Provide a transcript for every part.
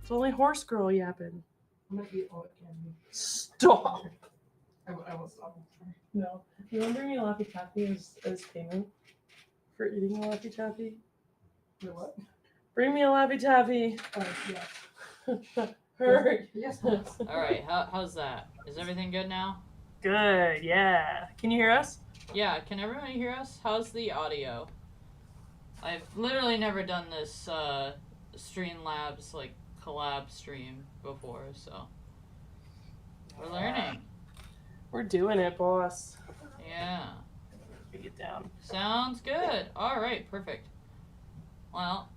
It's only horse girl yapping. I'm gonna eat all it can. Stop. I will stop. No. You want to bring me a Laffy Taffy as payment for eating a Laffy Taffy? The what? Bring me a Laffy Taffy. Yes. Hurry. Yes, please. All right, how's that? Is everything good now? Good, yeah. Can you hear us? Yeah, can everybody hear us? How's the audio? I've literally never done this Streamlabs like collab stream before, so we're learning. We're doing it, boss. Yeah. Let me get down. Sounds good. All right, perfect. Well,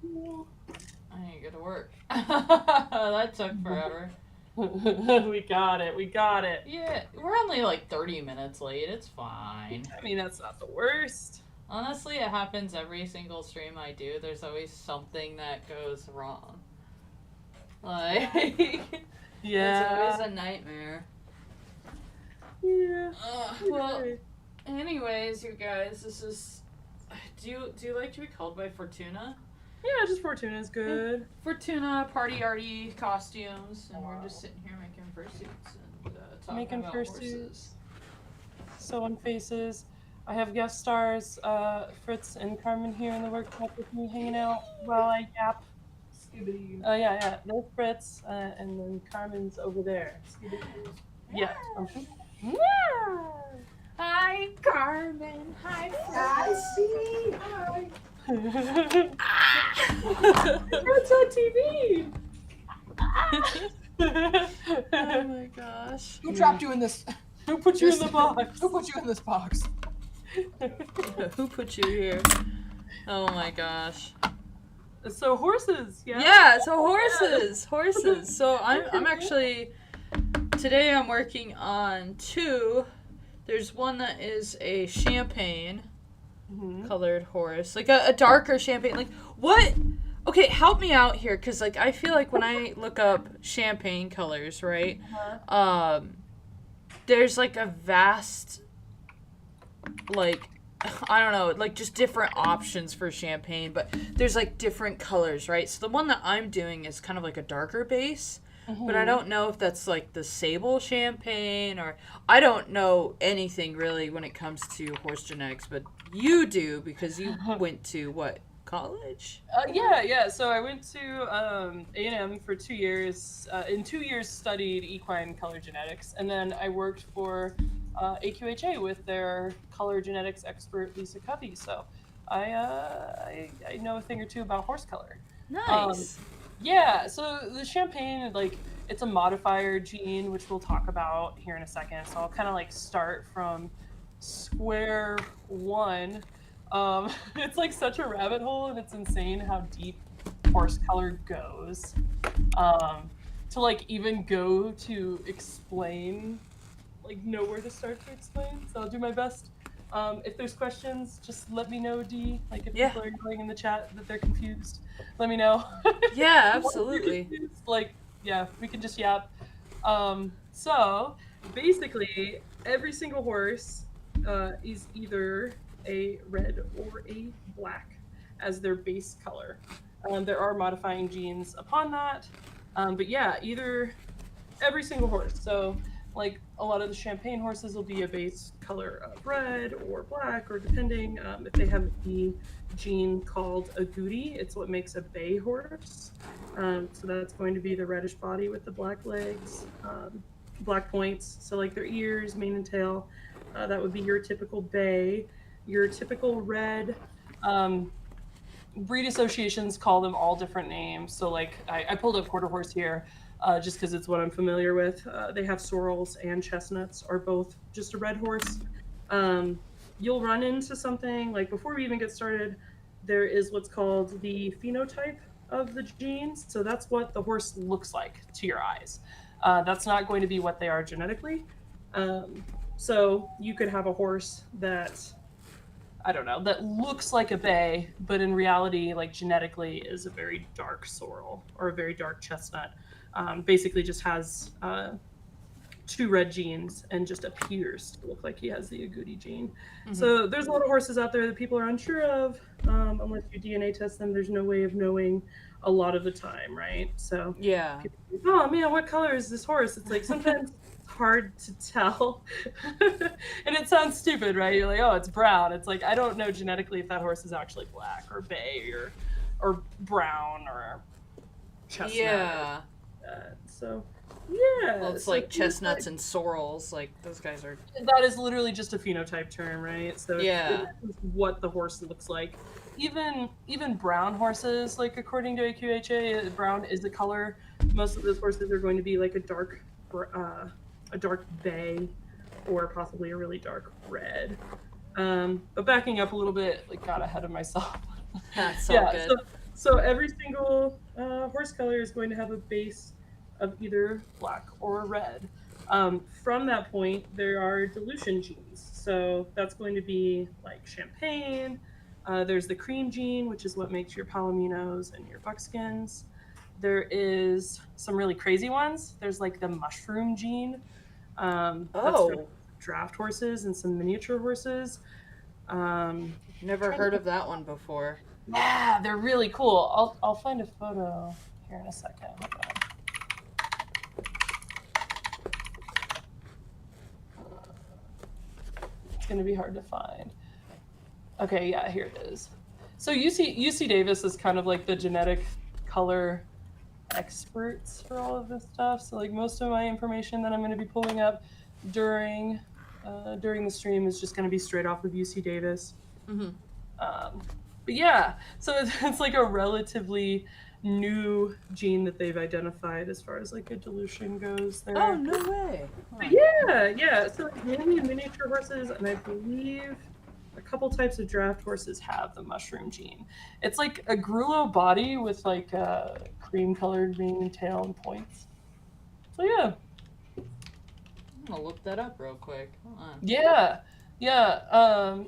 I need to go to work. That took forever. We got it. Yeah, we're only like 30 minutes late. It's fine. I mean, that's not the worst. Honestly, it happens every single stream I do. There's always something that goes wrong. Like, Yeah. it's always a nightmare. Yeah. Well, anyways, you guys, this is. Do you like to be called by Fortuna? Yeah, just Fortuna's good. Fortuna party arty costumes, and we're just sitting here making fursuits and talking Making about fursuits. horses. Sewing faces. I have guest stars, Fritz and Carmen here in the workshop with me, hanging out while I yap. Skibbity. Yeah. There's Fritz, and then Carmen's over there. Yeah. Hi, Carmen. Hi, I see. Hi. Fritz on TV. Oh my gosh. Who trapped you in this? Who put you in the box? Who put you in this box? Who put you here? Oh my gosh. So horses, yeah. Yeah, so horses. So I'm actually today I'm working on two. There's one that is a champagne colored horse, like a darker champagne. Like what? Okay, help me out here, cause like I feel like when I look up champagne colors, right? There's like a vast, like, I don't know, like just different options for champagne, but there's like different colors, right? So the one that I'm doing is kind of like a darker base, but I don't know if that's like the sable champagne, or I don't know anything really when it comes to horse genetics, but you do, because you went to what, college? Yeah. So I went to A&M for 2 years. In 2 years, studied equine color genetics, and then I worked for AQHA with their color genetics expert Lisa Covey. So I know a thing or two about horse color. Nice. Yeah. So the champagne, like, it's a modifier gene, which we'll talk about here in a second. So I'll kind of like start from square one. It's like such a rabbit hole, and it's insane how deep horse color goes. To like even go to explain, like know where to start to explain. So I'll do my best. If there's questions, just let me know, D. Like if people are going in the chat that they're confused, let me know. Yeah, absolutely. Like, yeah, we can just yap. So basically, every single horse is either a red or a black as their base color. There are modifying genes upon that, but yeah, every single horse. So like a lot of the champagne horses will be a base color of red or black, or depending if they have the gene called agouti, it's what makes a bay horse. So that's going to be the reddish body with the black legs, black points. So like their ears, mane and tail, that would be your typical bay. Your typical red, breed associations call them all different names. So like I pulled up quarter horse here just because it's what I'm familiar with. They have sorrels and chestnuts are both just a red horse. You'll run into something like, before we even get started, there is what's called the phenotype of the genes. So that's what the horse looks like to your eyes. That's not going to be what they are genetically. So you could have a horse that, I don't know, that looks like a bay, but in reality, like genetically, is a very dark sorrel or a very dark chestnut. Basically just has two red genes and just appears to look like he has the agouti gene. So there's a lot of horses out there that people are unsure of. Unless you DNA test them, there's no way of knowing a lot of the time, right? So Yeah. people think, oh man, what color is this horse? It's like sometimes it's hard to tell. And it sounds stupid, right? You're like, oh, it's brown. It's like I don't know genetically if that horse is actually black or bay or brown or chestnut. Yeah. So yeah. Well, it's So like chestnuts and sorrels. Like those guys are. that is literally just a phenotype term, right? So Yeah. it's what the horse looks like. Even brown horses, like according to AQHA, brown is a color. Most of those horses are going to be like a dark bay, or possibly a really dark red. But backing up a little bit, like got ahead of myself. That's all Yeah. good. So every single horse color is going to have a base of either black or red. From that point, there are dilution genes. So that's going to be like champagne. There's the cream gene, which is what makes your palominos and your buckskins. There is some really crazy ones. There's like the mushroom gene. That's from draft horses and some miniature horses. Never heard of that one before. Yeah, they're really cool. I'll find a photo here in a second. Hold on. It's gonna be hard to find. Okay, yeah, here it is. So UC Davis is kind of like the genetic color experts for all of this stuff. So like most of my information that I'm going to be pulling up during the stream is just going to be straight off of UC Davis. Mm-hmm. But yeah, so it's like a relatively new gene that they've identified as far as like a dilution goes there. Oh, no way. But yeah. So it's mainly miniature horses, and I believe a couple types of draft horses have the mushroom gene. It's like a grulo body with like a cream-colored mane and tail and points. So yeah. I'm gonna look that up real quick. Hold on. Yeah.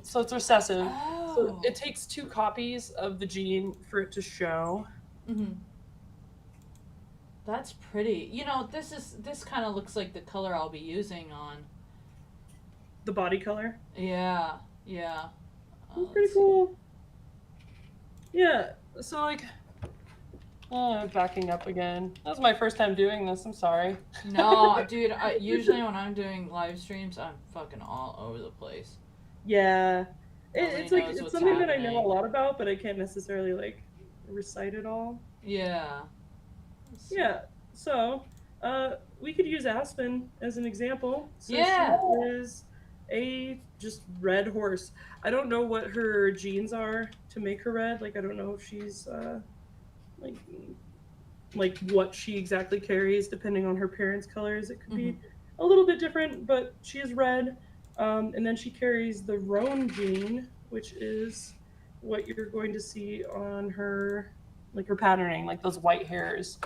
So it's recessive. Oh. So it takes 2 copies of the gene for it to show. Mm-hmm. That's pretty. You know, this kind of looks like the color I'll be using on The body color. Yeah. That's pretty cool. Yeah. So like, backing up again. That was my first time doing this. I'm sorry. No, dude. Usually when I'm doing live streams, I'm fucking all over the place. Yeah. Nobody It's like knows it's what's something that I know happening. a lot about, but I can't necessarily like recite it all. Yeah. Yeah. So, we could use Aspen as an example. So Yeah. she is a just red horse. I don't know what her genes are to make her red. Like I don't know if she's like what she exactly carries depending on her parents' colors. It could be a little bit different, but she is red. And then she carries the roan gene, which is what you're going to see on her, like her patterning, like those white hairs.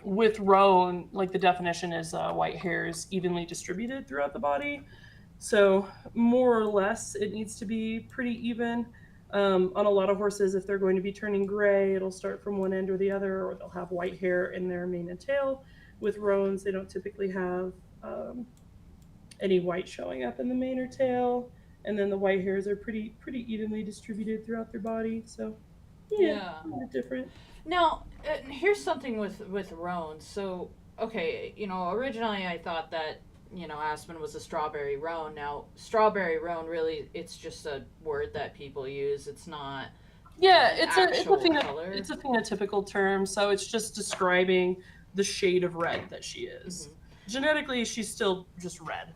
With roan, like the definition is white hairs evenly distributed throughout the body. So more or less, it needs to be pretty even. On a lot of horses, if they're going to be turning gray, it'll start from one end or the other, or they'll have white hair in their mane and tail. With roans, they don't typically have any white showing up in the mane or tail, and then the white hairs are pretty evenly distributed throughout their body. So yeah. A little different. Now, here's something with roan. So, okay, you know, originally I thought that, you know, Aspen was a strawberry roan. Now, strawberry roan, really, it's just a word that people use. It's not. Yeah, it's a phenotypical term, so it's just describing the shade of red that she is. Genetically, she's still just red.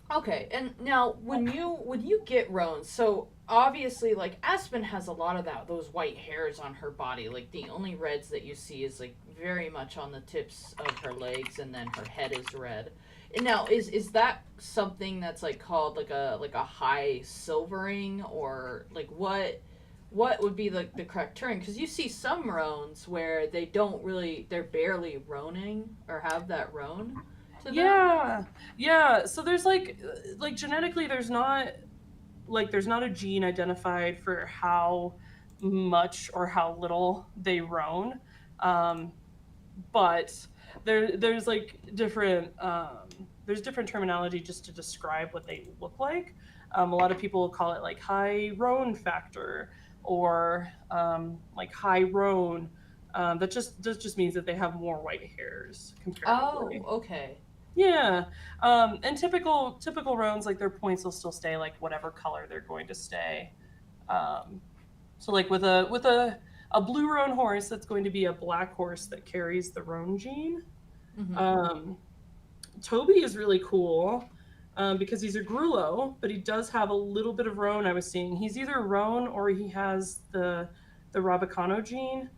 Okay, and now when you get roan, so obviously like Aspen has a lot of those white hairs on her body. Like the only reds that you see is like very much on the tips of her legs, and then her head is red. And now is that something that's like called like a high silvering, or like what would be like the correct term? Because you see some roans where they're barely roaning or have that roan. Yeah. So there's like genetically, there's not a gene identified for how much or how little they roan, but there's like different terminology just to describe what they look like. A lot of people call it like high roan factor, or like high roan. That just means that they have more white hairs Oh, comparatively. okay. Yeah, and typical roans, like their points will still stay like whatever color they're going to stay. Um, so like with a blue roan horse, that's going to be a black horse that carries the roan gene. Mm-hmm. Um, Toby is really cool because he's a Grullo, but he does have a little bit of roan. I was seeing he's either roan or he has the Rabicano gene,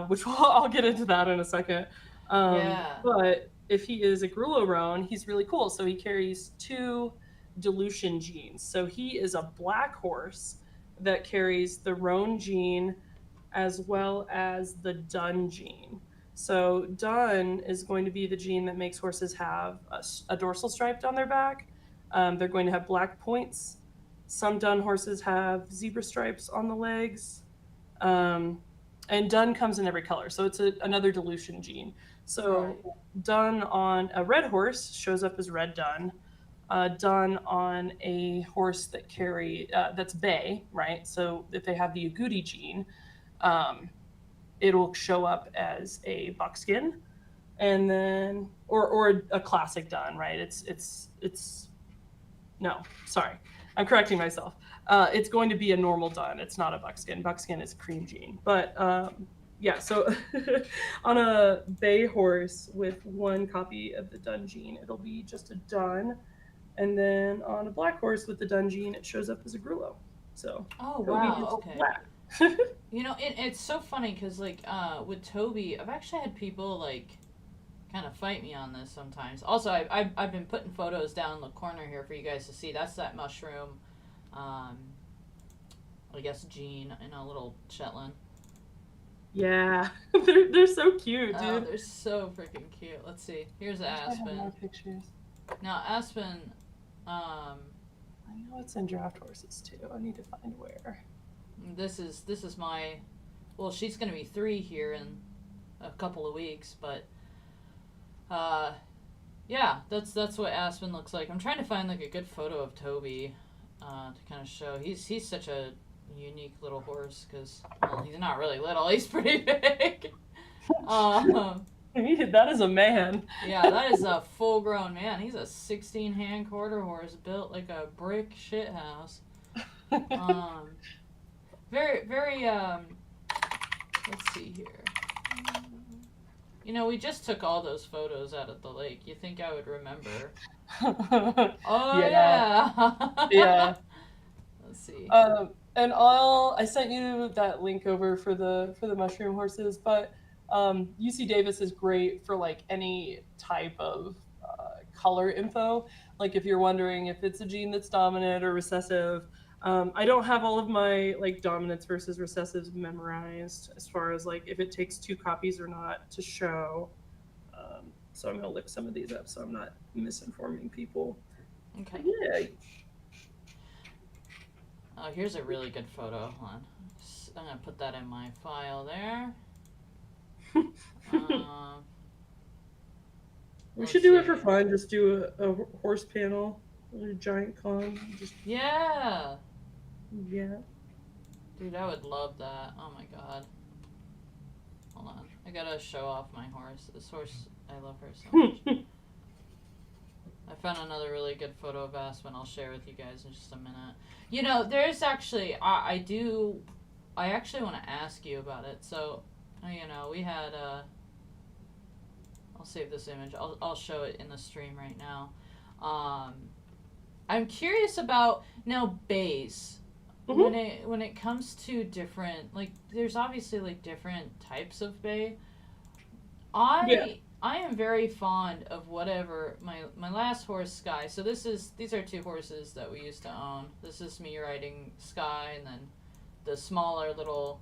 which I'll get into that in a second. Yeah. But if he is a Grullo roan, he's really cool. So he carries two dilution genes. So he is a black horse that carries the roan gene as well as the dun gene. So dun is going to be the gene that makes horses have a dorsal stripe on their back. They're going to have black points. Some dun horses have zebra stripes on the legs. Um, and dun comes in every color. So it's another dilution gene. So Right. dun on a red horse shows up as red dun. Done on a horse that's bay, right? So if they have the agouti gene, um, it'll show up as a buckskin, and then or a classic dun, right? It's no, sorry, I'm correcting myself. It's going to be a normal dun. It's not a buckskin. Buckskin is cream gene, but yeah. So on a bay horse with one copy of the dun gene, it'll be just a dun, and then on a black horse with the dun gene, it shows up as a Grullo. So Oh, Toby wow. is Okay. black. You know, it's so funny because like with Toby, I've actually had people like kind of fight me on this sometimes. Also, I've been putting photos down in the corner here for you guys to see. That's that mushroom, um, I guess gene in a little Shetland. Yeah, they're so cute, Oh, dude. they're so freaking cute. Let's see. Here's I wish I had more Aspen. pictures. Now Aspen, um, I know it's in draft horses too. I need to find where. this is my, well, she's gonna be 3 here in a couple of weeks, but uh, yeah, that's what Aspen looks like. I'm trying to find like a good photo of Toby, to kind of show. He's such a unique little horse because well, he's not really little. He's pretty big. um, That is a man. yeah, that is a full grown man. He's a 16 hand quarter horse built like a brick shit house. Um, very let's see here. You know, we just took all those photos out at the lake. You think I would remember? Oh Yeah, yeah. yeah. Let's see. And I sent you that link over for the mushroom horses, but UC Davis is great for like any type of color info. Like if you're wondering if it's a gene that's dominant or recessive. I don't have all of my like dominance versus recessives memorized as far as like if it takes two copies or not to show. So I'm gonna look some of these up so I'm not misinforming people. Okay. Yeah. Oh, here's a really good photo. Hold on. I'm gonna put that in my file there. Um, We let's should do it see. for fun. Just do a horse panel, a giant con. Just Yeah. yeah. Dude, I would love that. Oh my god. Hold on. I gotta show off my horse. This horse, I love her so much. I found another really good photo of Aspen I'll share with you guys in just a minute. You know, there's actually, I actually want to ask you about it. So, you know, we had, I'll save this image. I'll show it in the stream right now. I'm curious about, now, bays. Mhm. When it comes to different, like, there's obviously like different types of bay. Yeah. I am very fond of whatever my last horse Sky. So these are 2 horses that we used to own. This is me riding Sky, and then the smaller little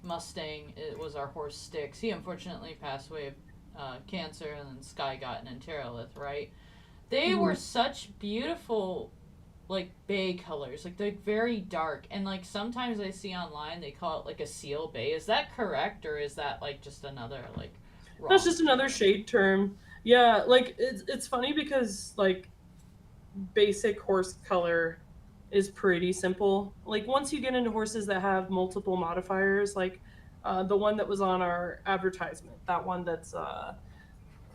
Mustang, it was our horse Styx. He unfortunately passed away of cancer, and then Sky got an enterolith. Right? They were such beautiful like bay colors, like they're very dark, and like sometimes I see online they call it like a seal bay. Is that correct, or is that like just another like That's wrong just term? another shade term. Yeah, like it's funny because like basic horse color is pretty simple. Like once you get into horses that have multiple modifiers, like the one that was on our advertisement, that one that's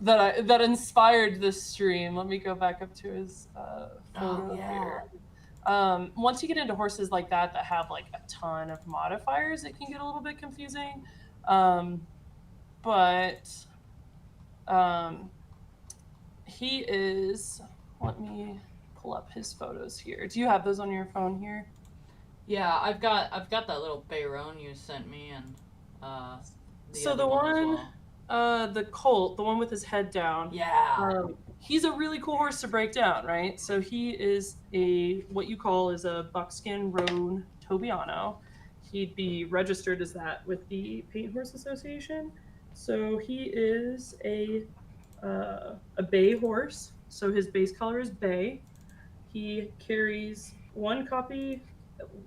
that inspired this stream. Let me go back up to his photo here. Once you get into horses like that have like a ton of modifiers, it can get a little bit confusing. But he is. Let me pull up his photos here. Do you have those on your phone here? Yeah, I've got that little Bayron you sent me, and so the one, the colt, the one with his head down. Yeah. He's a really cool horse to break down, right? So he is what you call is a buckskin roan Tobiano. He'd be registered as that with the Paint Horse Association. So he is a bay horse. So his base color is bay. He carries one copy.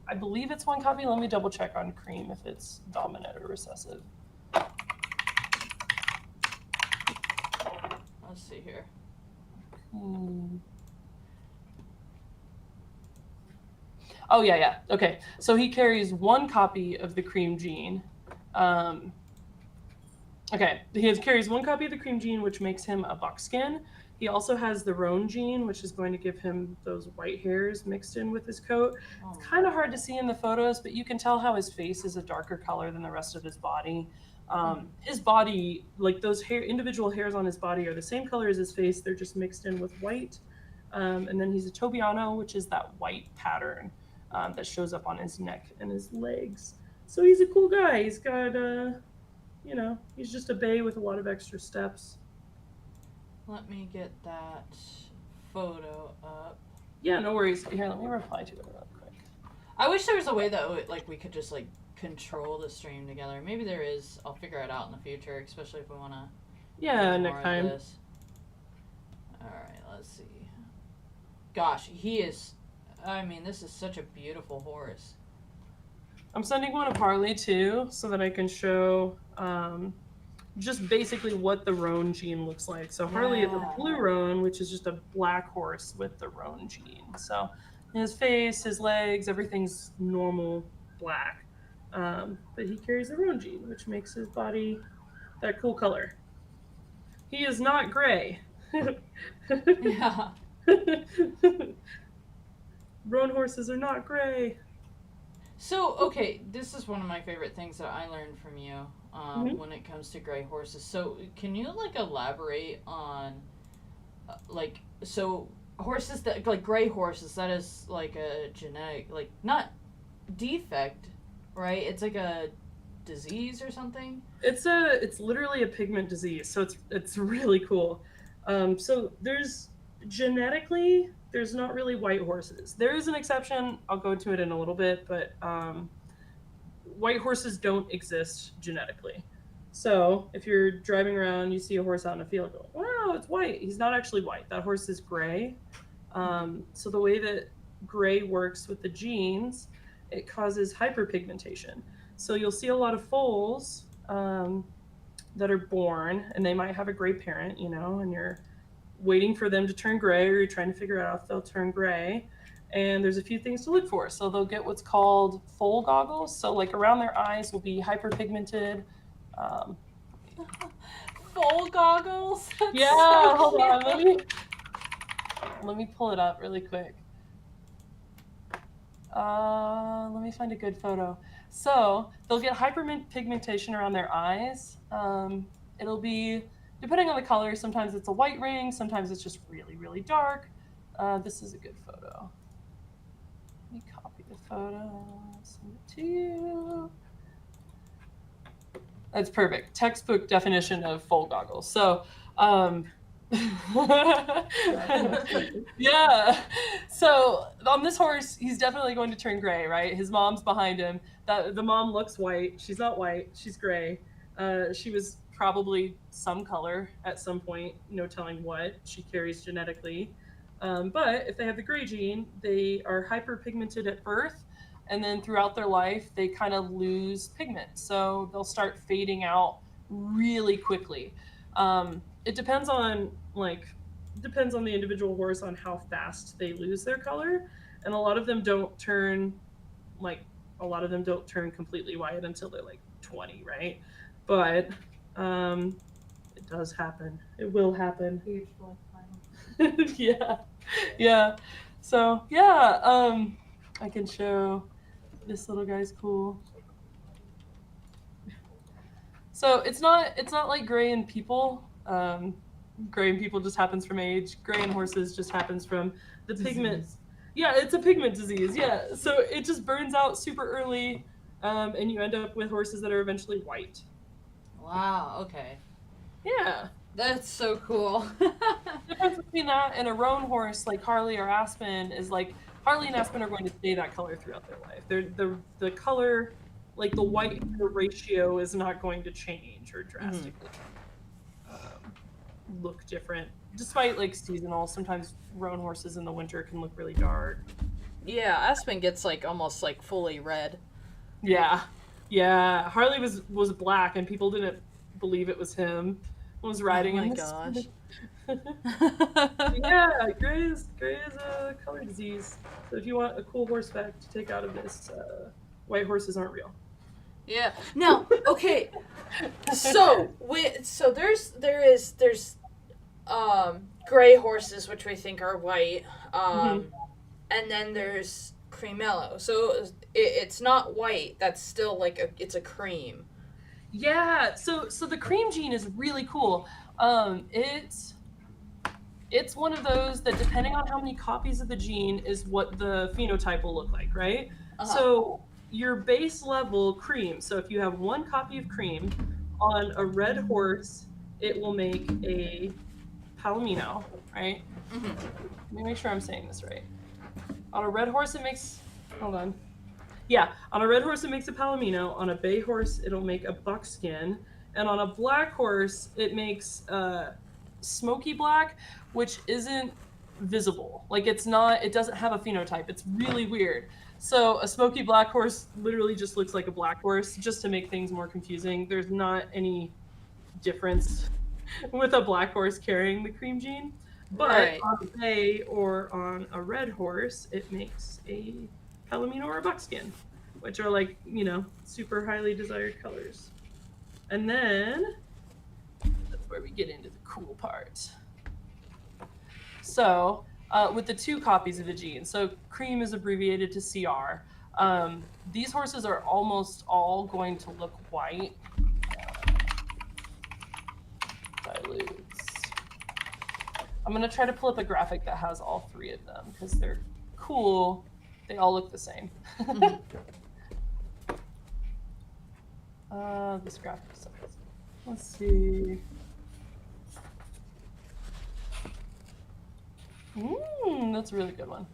I believe it's one copy. Let me double check on cream if it's dominant or recessive. Let's see here. Oh, yeah. Okay. So he carries one copy of the cream gene. Okay. He carries one copy of the cream gene, which makes him a buckskin. He also has the roan gene, which is going to give him those white hairs mixed in with his coat. It's kind of hard to see in the photos, but you can tell how his face is a darker color than the rest of his body. His body, like those individual hairs on his body are the same color as his face. They're just mixed in with white. And then he's a Tobiano, which is that white pattern that shows up on his neck and his legs. So he's a cool guy. He's got, he's just a bay with a lot of extra steps. Let me get that photo up. Yeah, no worries. Here, let me reply to it real quick. I wish there was a way that we could just control the stream together. Maybe there is. I'll figure it out in the future, especially if we want to. Yeah, next time. All right, let's see. Gosh, he is. I mean, this is such a beautiful horse. I'm sending one of Harley too, so that I can show just basically what the roan gene looks like. So Harley is a blue roan, which is just a black horse with the roan gene. So his face, his legs, everything's normal black. But he carries the roan gene, which makes his body that cool color. He is not gray. Yeah. Roan horses are not gray. So, okay, this is one of my favorite things that I learned from you when it comes to gray horses. So, can you, elaborate on, so horses that, gray horses, that is, a genetic, not defect, right? It's like a disease or something? It's literally a pigment disease, so it's really cool. So genetically, there's not really white horses. There is an exception. I'll go to it in a little bit, but white horses don't exist genetically. So if you're driving around, you see a horse out in a field, go, wow, it's white. He's not actually white. That horse is gray. So the way that gray works with the genes, it causes hyperpigmentation. So you'll see a lot of foals that are born, and they might have a gray parent, and you're waiting for them to turn gray, or you're trying to figure out if they'll turn gray. And there's a few things to look for. So they'll get what's called foal goggles. So around their eyes will be hyperpigmented. Foal goggles? Yeah, so hold on. Let me pull it up really quick. Let me find a good photo. So they'll get hyperpigmentation around their eyes. It'll be, depending on the color, sometimes it's a white ring, sometimes it's just really, really dark. This is a good photo. Let me copy the photo, send it to you. That's perfect. Textbook definition of foal goggles. So, yeah. So on this horse, he's definitely going to turn gray, right? His mom's behind him. The mom looks white. She's not white. She's gray. She was probably some color at some point, no telling what she carries genetically. But if they have the gray gene, they are hyperpigmented at birth, and then throughout their life, they kind of lose pigment. So they'll start fading out really quickly. It depends on the individual horse on how fast they lose their color. and a lot of them don't turn like a lot of them don't turn completely white until they're like 20, right? But it does happen. It will happen. Age blood final. Yeah, yeah. So yeah, I can show this little guy's cool. So it's not like gray in people. Gray in people just happens from age. Gray in horses just happens from the pigment. Yeah, it's a pigment disease. Yeah, so it just burns out super early, and you end up with horses that are eventually white. Wow. Okay. Yeah. That's so cool. The difference between that and a roan horse like Harley or Aspen is like Harley and Aspen are going to stay that color throughout their life. The color, like the white ratio, is not going to change or drastically look different. Despite like seasonal, sometimes roan horses in the winter can look really dark. Yeah, Aspen gets like almost like fully red. Yeah, yeah. Harley was black, and people didn't believe it was him. Was riding Oh my him. gosh. Yeah, gray is a color disease. So if you want a cool horse fact to take out of this, white horses aren't real. Yeah. Now, okay. So there's gray horses which we think are white, and then there's cremello. So it's not white. That's still like it's a cream. Yeah, so the cream gene is really cool. It's one of those that, depending on how many copies of the gene, is what the phenotype will look like, right? So your base level cream. So if you have one copy of cream on a red horse, it will make a palomino, right? Let me make sure I'm saying this right. On a red horse, it makes. Hold on. Yeah, on a red horse it makes a palomino. On a bay horse it'll make a buckskin, and on a black horse it makes smoky black, which isn't visible. Like it's not. It doesn't have a phenotype. It's really weird. So a smoky black horse literally just looks like a black horse. Just to make things more confusing, there's not any difference with a black horse carrying the cream gene. But on a bay or on a red horse, it makes a palomino or a buckskin, which are like, super highly desired colors. And then that's where we get into the cool part. So with the 2 copies of the gene, so cream is abbreviated to CR. These horses are almost all going to look white. Dilutes. I'm going to try to pull up a graphic that has all 3 of them because they're cool. They all look the same. This graphic sucks. Let's see. That's a really good one.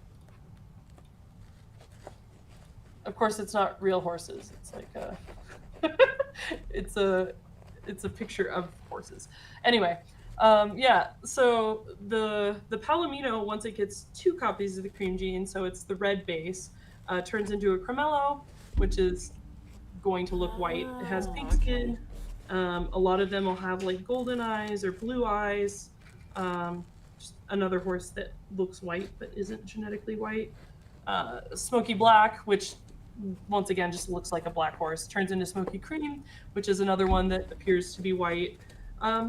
Of course, it's not real horses. It's like it's a picture of horses. Anyway, yeah. So the palomino, once it gets 2 copies of the cream gene, so it's the red base, turns into a cremello, which is going to look white. It has pink skin. A lot of them will have like golden eyes or blue eyes. Just another horse that looks white but isn't genetically white. Smoky black, which once again just looks like a black horse, turns into smoky cream, which is another one that appears to be white.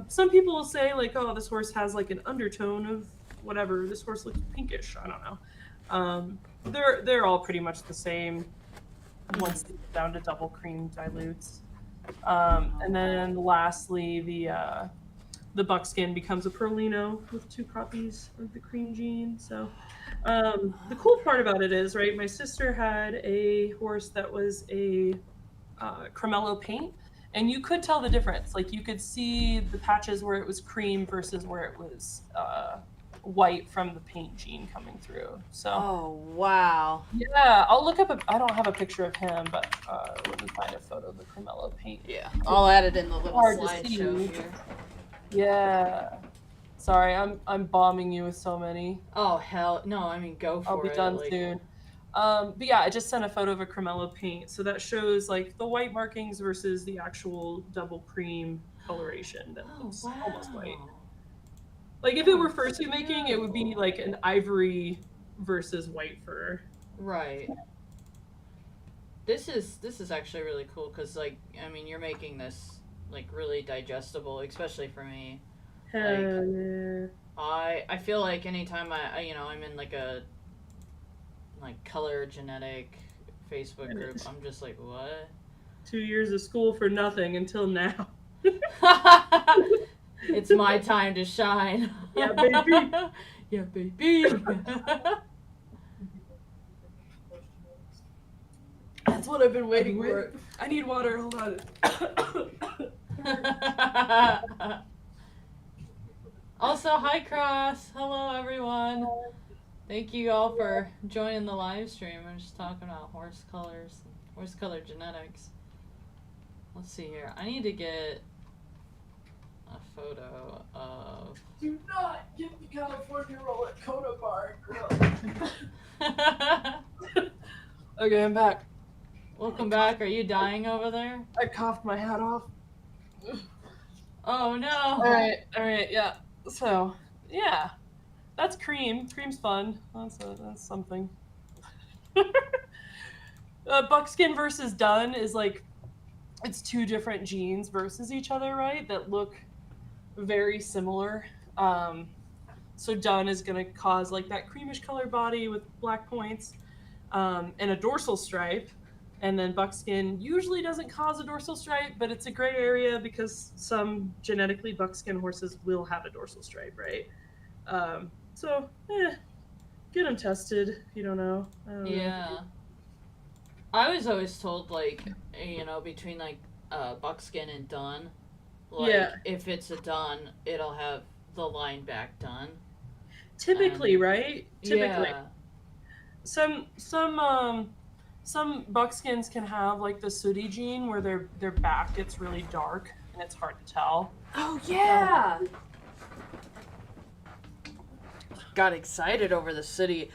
Some people will say like, oh, this horse has like an undertone of whatever. This horse looks pinkish. I don't know. They're all pretty much the same once they get down to double cream dilutes. And then lastly, the buckskin becomes a perlino with 2 copies of the cream gene. So the cool part about it is, right, my sister had a horse that was a cremello paint, and you could tell the difference. Like you could see the patches where it was cream versus where it was white from the paint gene coming through. So oh wow. Yeah, I'll look up I don't have a picture of him, but let me find a photo of the cremello paint. Yeah, I'll add it in the little slideshow here. Yeah. Sorry, I'm bombing you with so many. Oh hell no! I mean, go for it. I'll be done soon. But yeah, I just sent a photo of a cremello paint, so that shows like the white markings versus the actual double cream coloration that looks almost white. Like if it were fursuit making, it would be like an ivory versus white fur. Right. This is actually really cool because, like, I mean, you're making this like really digestible, especially for me. Hell yeah. I feel like anytime I'm in like a color genetic Facebook group, I'm just like, what? 2 years of school for nothing until now. It's my time to shine. Yeah, baby. Yeah, baby. That's what I've been waiting for. I need water. Hold on. Also, hi Cross. Hello everyone. Thank you all for joining the live stream. We're just talking about horse colors, horse color genetics. Let's see here. I need to get a photo of. Do not get the California roll at Coda Bar, girl. Okay, I'm back. Welcome back. Are you dying over there? I coughed my hat off. Oh no. All right, yeah. So, yeah, that's cream. Cream's fun. That's something. Buckskin versus dun is like, it's two different genes versus each other, right? That look very similar. So dun is going to cause like that creamish color body with black points and a dorsal stripe. And then buckskin usually doesn't cause a dorsal stripe, but it's a gray area because some genetically buckskin horses will have a dorsal stripe, right? So, get them tested if you don't know. Yeah. I was always told, like, between, like, buckskin and dun, like, if it's a dun, it'll have the line back dun. Typically, right? Typically. Yeah. Some buckskins can have like the sooty gene where their back gets really dark and it's hard to tell. Oh yeah. Got excited over the sooty.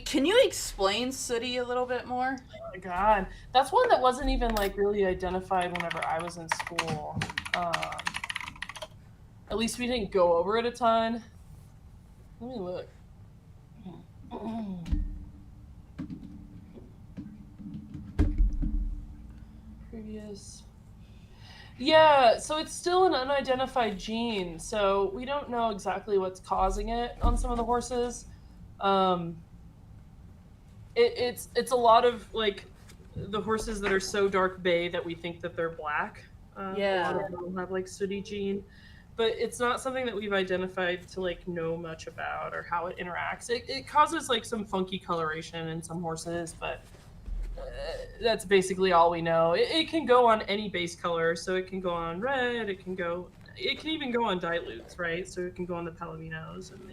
Can you explain sooty a little bit more? Oh my god, that's one that wasn't even like really identified whenever I was in school. At least we didn't go over it a ton. Let me look. Previous. Yeah, so it's still an unidentified gene, so we don't know exactly what's causing it on some of the horses. It's a lot of like the horses that are so dark bay that we think that they're black. Yeah. A lot of them have like sooty gene, but it's not something that we've identified to like know much about or how it interacts. It causes like some funky coloration in some horses, but that's basically all we know. It can go on any base color, so it can go on red. It can even go on dilutes, right? So it can go on the palominos and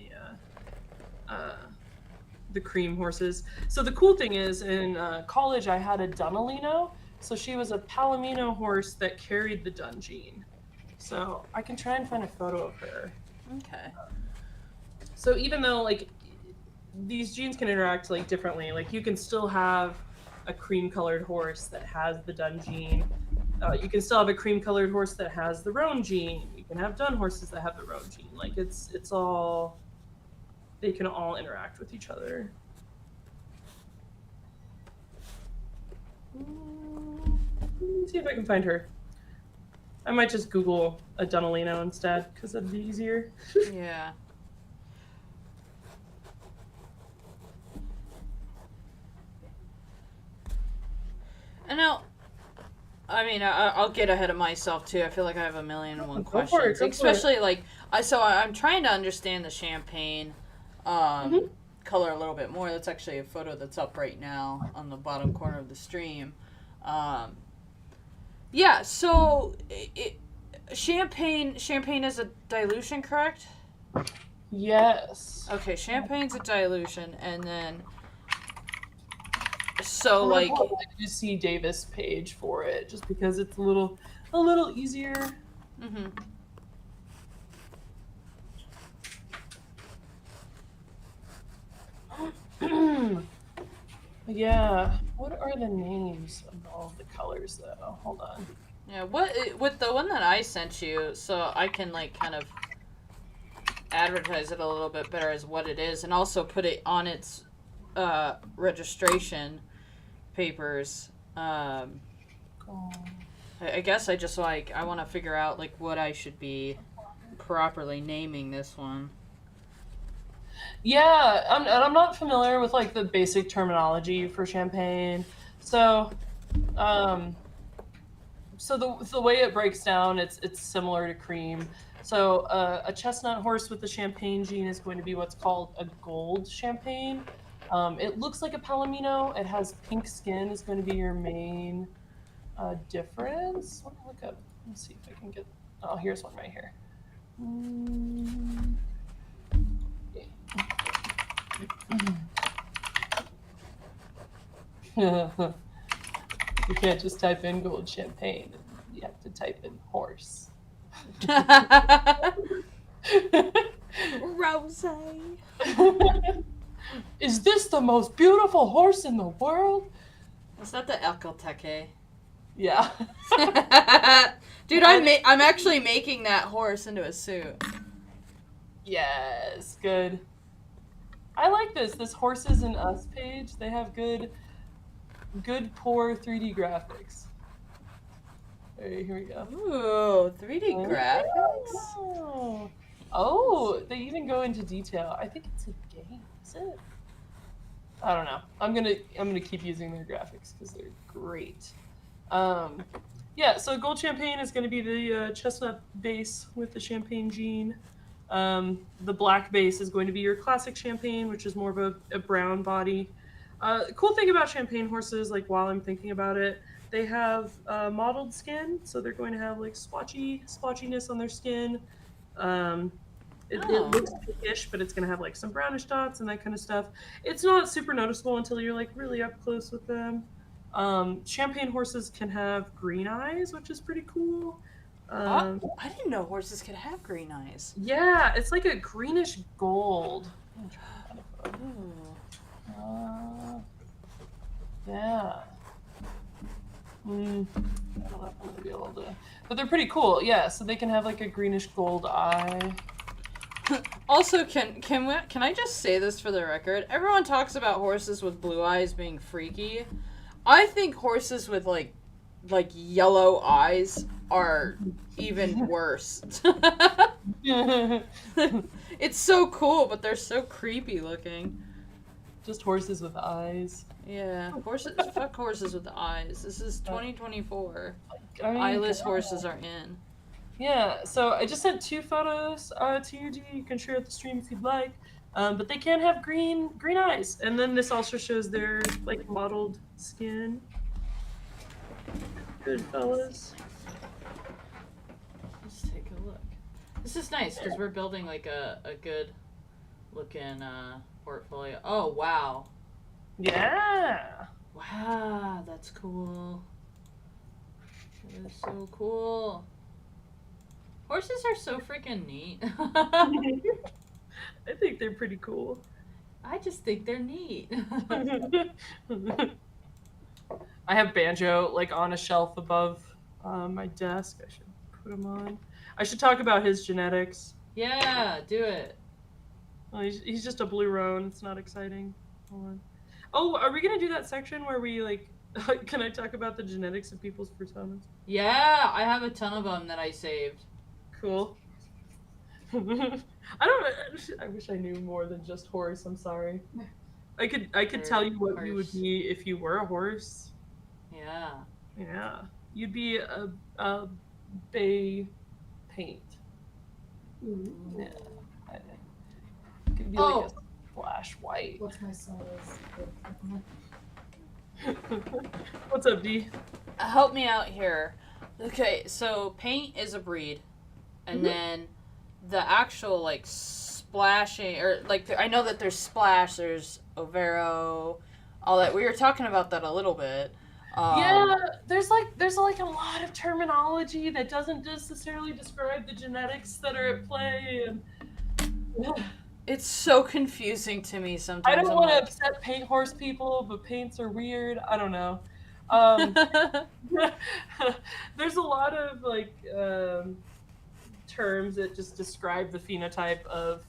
the cream horses. So the cool thing is, in college, I had a Dunalino. So she was a palomino horse that carried the dun gene. So I can try and find a photo of her. Okay. So even though like these genes can interact like differently, like you can still have a cream-colored horse that has the dun gene. You can still have a cream-colored horse that has the roan gene. You can have dun horses that have the roan gene. Like it's all, they can all interact with each other. Let me see if I can find her. I might just Google a Dunalino instead because that'd be easier. Yeah. And now, I mean, I'll get ahead of myself too. I feel like I have a million and one Go for it, questions, go for especially like I'm trying to understand the champagne color a little bit more. That's actually a photo that's up right now on the bottom corner of the stream. Yeah, so champagne is a dilution, correct? Yes. Okay, champagne's a dilution, and then so like you see Davis page for it, just because it's a little easier. Mm-hmm. Yeah. What are the names of all of the colors, though? Hold on. Yeah, with the one that I sent you, so I can like kind of advertise it a little bit better as what it is, and also put it on its registration papers. I guess I just like I want to figure out like what I should be properly naming this one. Yeah, I'm not familiar with like the basic terminology for champagne. So, um, so the way it breaks down, it's similar to cream. So a chestnut horse with the champagne gene is going to be what's called a gold champagne. It looks like a palomino. It has pink skin. Is going to be your main difference. Let me look up. Let's see if I can get. Oh, here's one right here. You can't just type in gold champagne. You have to type in horse. Rose. Is this the most beautiful horse in the world? Is that the Ekelteke? Yeah. Dude, I'm actually making that horse into a suit. Yes, good. I like this Horses and Us page. They have good poor 3D graphics. Alright, here we go. Ooh, 3D graphics? Oh, they even go into detail. I think it's a game, is it? I don't know. I'm gonna keep using their graphics because they're great. Yeah, so gold champagne is going to be the chestnut base with the champagne gene. The black base is going to be your classic champagne, which is more of a brown body. Cool thing about champagne horses, like while I'm thinking about it, they have mottled skin, so they're going to have like splotchiness on their skin. It looks pinkish, but it's going to have like some brownish dots and that kind of stuff. It's not super noticeable until you're like really up close with them. Champagne horses can have green eyes, which is pretty cool. I didn't know horses could have green eyes. Yeah, it's like a greenish gold. Yeah. I don't know if I'm gonna be able to, but they're pretty cool. Yeah, so they can have like a greenish gold eye. Also, can I just say this for the record? Everyone talks about horses with blue eyes being freaky. I think horses with like yellow eyes are even worse. It's so cool, but they're so creepy looking. Just horses with eyes. Yeah, horses. Fuck horses with eyes. This is 2024. I mean, Eyeless horses are in. Yeah, so I just sent 2 photos to you. You can share at the stream if you'd like. But they can have green eyes, and then this also shows their like mottled skin. Good fellas. Let's take a look. This is nice because we're building like a good looking portfolio. Oh wow. Yeah. Wow, that's cool. That is so cool. Horses are so freaking neat. I think they're pretty cool. I just think they're neat. I have Banjo like on a shelf above my desk. I should put him on. I should talk about his genetics. Yeah, do it. Well, he's just a blue roan. It's not exciting. Hold on. Oh, are we gonna do that section where we like? Can I talk about the genetics of people's personas? Yeah, I have a ton of them that I saved. Cool. I wish I knew more than just horse. I'm sorry. I could tell you what you would be if you were a horse. Yeah. Yeah. You'd be a bay paint. Yeah. It could be like a flash white. What's my soul's? What's up, D? Help me out here. Okay, so paint is a breed, and then the actual like splashing or like I know that there's splash, there's overo, all that. We were talking about that a little bit. Yeah, there's like a lot of terminology that doesn't necessarily describe the genetics that are at play, and it's so confusing to me sometimes. I don't want to upset paint horse people, but paints are weird. I don't know. There's a lot of like terms that just describe the phenotype of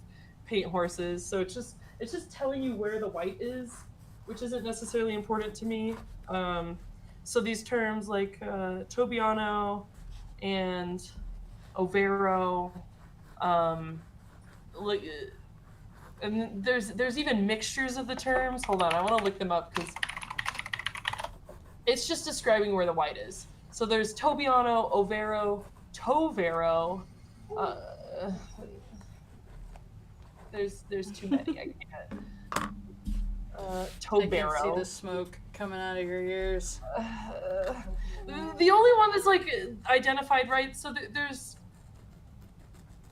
paint horses. So it's just telling you where the white is. which isn't necessarily important to me. So these terms like Tobiano and Overo, um, like, and there's even mixtures of the terms. Hold on, I want to look them up because it's just describing where the white is. So there's Tobiano, Overo, Tovero. Uh, there's too many. I can't. I can see Tobero. the smoke coming out of your ears. The only one that's like identified, right? So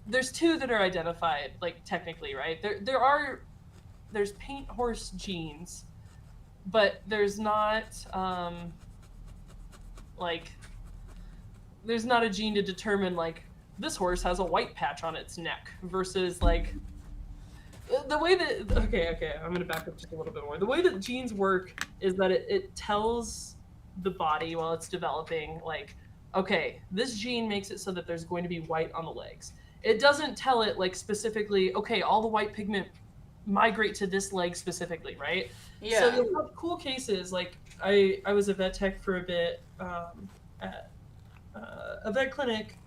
there's two that are identified, like technically, right? There's paint horse genes, but there's not like there's not a gene to determine like this horse has a white patch on its neck versus like the way that okay, I'm gonna back up just a little bit more. The way that genes work is that it tells the body while it's developing, like, okay, this gene makes it so that there's going to be white on the legs. It doesn't tell it like specifically, okay, all the white pigment migrate to this leg specifically, right? Yeah. So you have cool cases. Like I was a vet tech for a bit at a vet clinic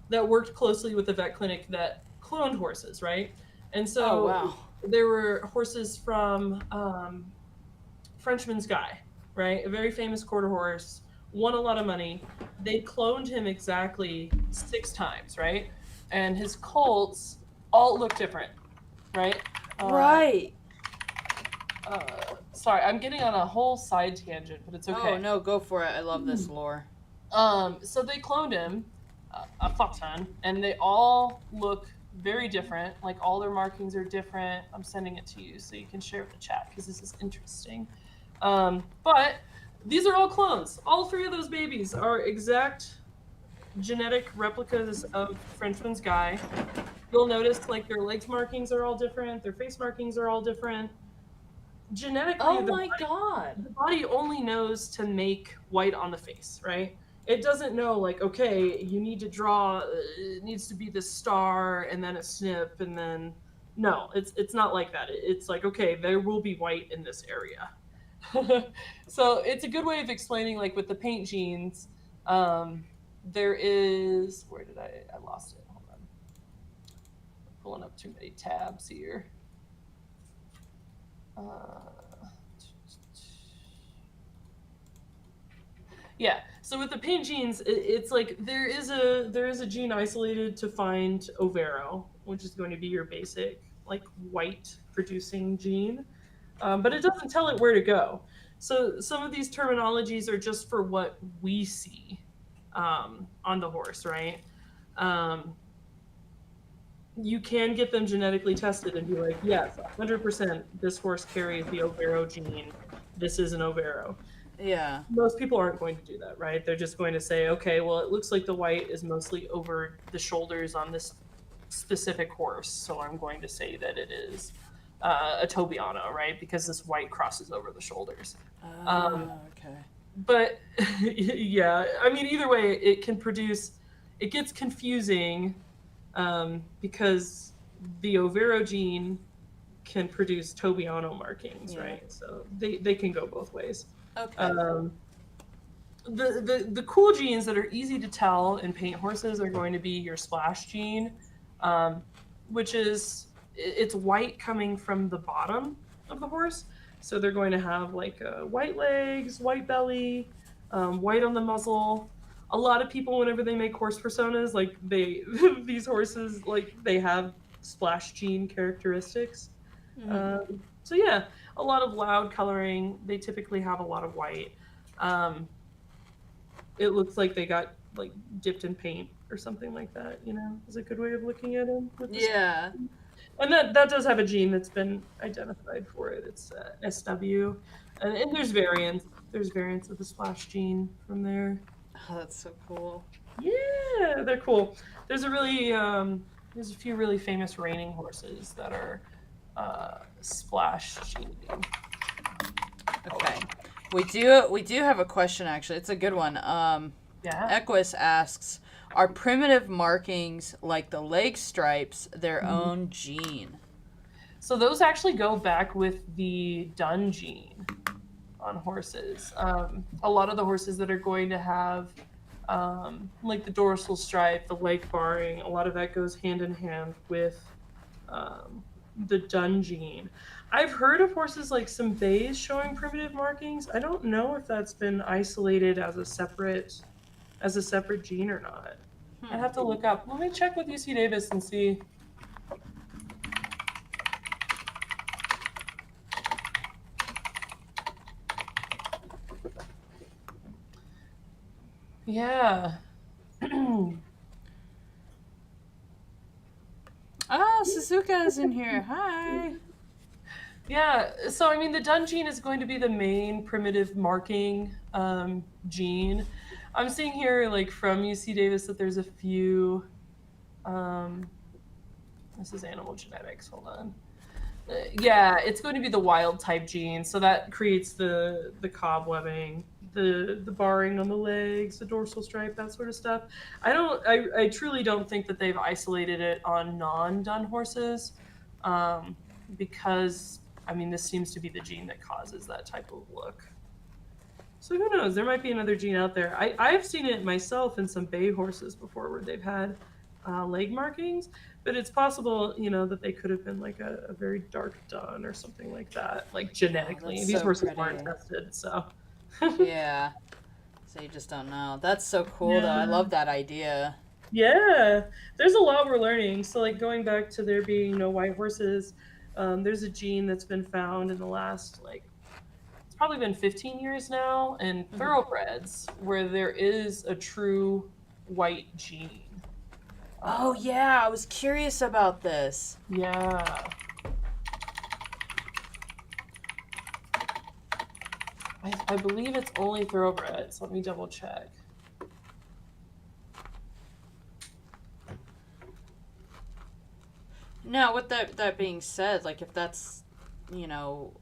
that worked closely with a vet clinic that cloned horses, right? And so Oh, wow. there were horses from Frenchman's Guy, right? A very famous quarter horse, won a lot of money. They cloned him exactly 6 times, right? And his colts all look different, right? Right. Sorry, I'm getting on a whole side tangent, but it's okay. Oh, no, go for it. I love this lore. So they cloned him a fuck ton, and they all look very different. Like all their markings are different. I'm sending it to you so you can share it in the chat because this is interesting. But these are all clones. All 3 of those babies are exact genetic replicas of Frenchman's Guy. You'll notice like their legs markings are all different. Their face markings are all different. Genetically, Oh my god. the body only knows to make white on the face, right? It doesn't know like, okay, you need to draw, it needs to be this star and then a snip and then no, it's not like that. It's like, okay, there will be white in this area. So it's a good way of explaining like with the paint genes. There is, where did I lost it? Hold on. Pulling up too many tabs here. Yeah, so with the paint genes, it's like there is a gene isolated to find Overo, which is going to be your basic like white producing gene, but it doesn't tell it where to go. So some of these terminologies are just for what we see on the horse, right? You can get them genetically tested and be like, yes, 100%, this horse carries the Overo gene. This is an Overo. Yeah. Most people aren't going to do that, right? They're just going to say, okay, well, it looks like the white is mostly over the shoulders on this specific horse, so I'm going to say that it is a Tobiano, right? Because this white crosses over the shoulders. Okay. But yeah, I mean, either way, it gets confusing because the Overo gene can produce Tobiano markings, Yeah. right? So they can go both ways. Okay. The cool genes that are easy to tell in paint horses are going to be your splash gene, which is it's white coming from the bottom of the horse. So they're going to have like white legs, white belly, white on the muzzle. A lot of people, whenever they make horse personas, like these horses, like they have splash gene characteristics. Mm-hmm. So yeah, a lot of loud coloring. They typically have a lot of white. It looks like they got like dipped in paint or something like that. You know, is a good way of looking at them. Yeah. And that does have a gene that's been identified for it. It's SW, and there's variants. There's variants of the splash gene from there. Oh, that's so cool. Yeah, they're cool. There's a few really famous reining horses that are splash gene. Okay. We do have a question actually. It's a good one. Yeah. Equus asks, are primitive markings like the leg stripes their own gene? So those actually go back with the dun gene. on horses. A lot of the horses that are going to have like the dorsal stripe, the leg barring, a lot of that goes hand in hand with the dun gene. I've heard of horses like some bays showing primitive markings. I don't know if that's been isolated as a separate gene or not. I have to look up. Let me check with UC Davis and see. Yeah. Oh, Suzuka is in here. Hi. Yeah, so I mean, the dun gene is going to be the main primitive marking gene. I'm seeing here, like from UC Davis, that there's a few. This is animal genetics. Hold on. Yeah, it's going to be the wild type gene, so that creates the cobwebbing, the barring on the legs, the dorsal stripe, that sort of stuff. I truly don't think that they've isolated it on non-dun horses, because I mean this seems to be the gene that causes that type of look. So who knows? There might be another gene out there. I've seen it myself in some bay horses before where they've had leg markings, but it's possible, you know, that they could have been like a very dark dun or something like that, like genetically. that's These so horses pretty. weren't tested, so. Yeah. So you just don't know. That's so cool, though. I love that idea. Yeah, there's a lot we're learning. So, like going back to there being no white horses, there's a gene that's been found in the last like it's probably been 15 years now in thoroughbreds where there is a true white gene. Oh, yeah. I was curious about this. Yeah. I believe it's only thoroughbreds. Let me double check. Now, with that being said, like if that's, you know,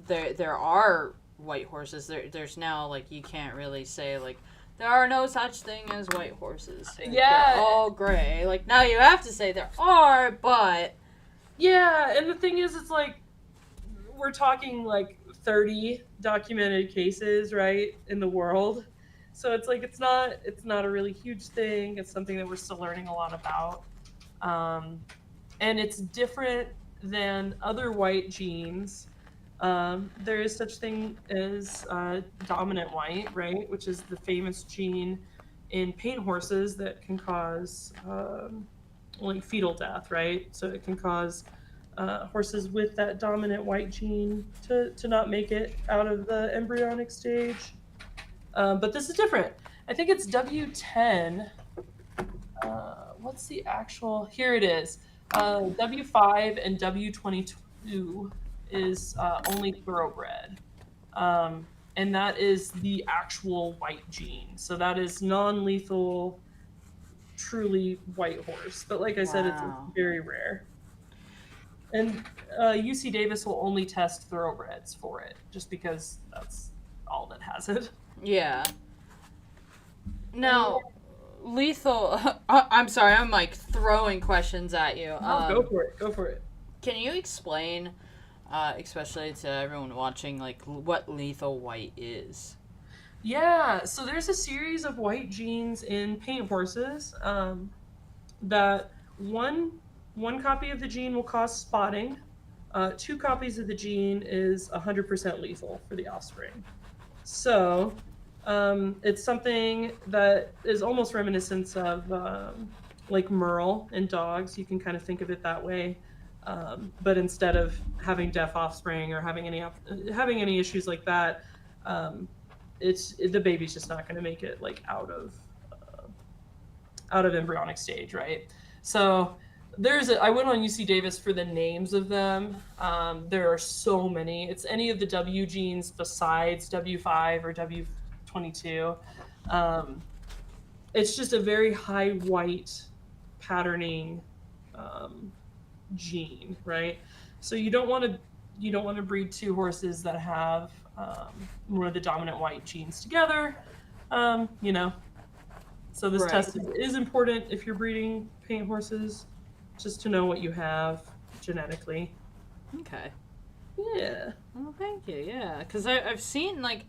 there are white horses. There's now like you can't really say like there are no such thing as white horses. Like, Yeah. they're all gray. Like now you have to say there are, but Yeah, and the thing is, it's like we're talking like 30 documented cases, right, in the world. So it's like it's not a really huge thing. It's something that we're still learning a lot about, and it's different than other white genes. There is such thing as dominant white, right, which is the famous gene in paint horses that can cause like fetal death, right? So it can cause horses with that dominant white gene to not make it out of the embryonic stage. But this is different. I think it's W10. What's the actual? Here it is. W5 and W22 is only thoroughbred. And that is the actual white gene. So that is non-lethal, truly white horse. But like I said, it's Wow. very rare. And UC Davis will only test thoroughbreds for it, just because that's all that has it. yeah. Now, lethal. I'm sorry. I'm like throwing questions at you. Go for it. Go for it. Can you explain, especially to everyone watching, like what lethal white is? Yeah, so there's a series of white genes in paint horses that one copy of the gene will cause spotting. Two copies of the gene is 100% lethal for the offspring. So it's something that is almost reminiscent of like Merle in dogs. You can kind of think of it that way. But instead of having deaf offspring or having any issues like that, the baby's just not going to make it like out of embryonic stage, right? So I went on UC Davis for the names of them. There are so many. It's any of the W genes besides W5 or W22. It's just a very high white patterning gene, right? So you don't want to breed two horses that have one of the dominant white genes together, you know. So this Right. test is important if you're breeding paint horses, just to know what you have genetically. Okay. Yeah. Oh, thank you. Yeah, because I've seen like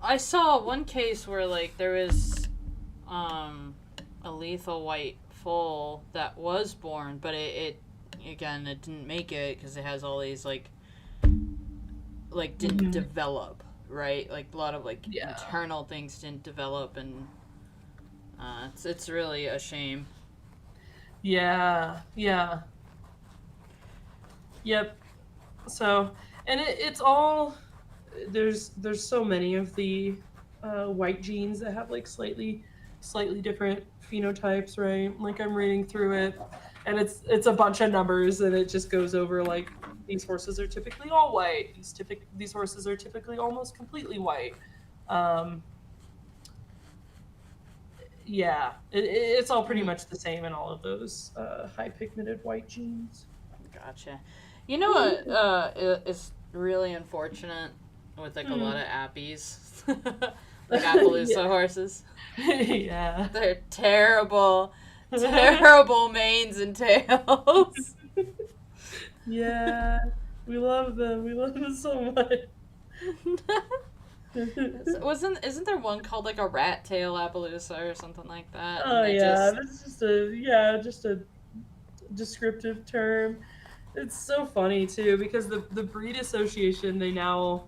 I saw one case where like there was a lethal white foal that was born, but it again it didn't make it because it has all these like didn't Hmm. develop, right? Like a lot of like Yeah. internal things didn't develop, and it's really a shame. Yeah. Yeah. Yep. So, and it's all there's so many of the white genes that have like slightly different phenotypes, right? Like I'm reading through it, and it's a bunch of numbers, and it just goes over like these horses are typically all white. These horses are typically almost completely white. Um, yeah, it's all pretty Mm, much the same in all of those high pigmented white genes. gotcha. You know what is really unfortunate with like a lot Hmm. of appies, like Appaloosa Yeah. horses. Yeah. They're terrible, terrible manes and tails. Yeah, we love them. We love them so much. Isn't there one called like a rat tail Appaloosa or something like that? And Oh they yeah, just that's just a descriptive term. It's so funny too because the breed association they now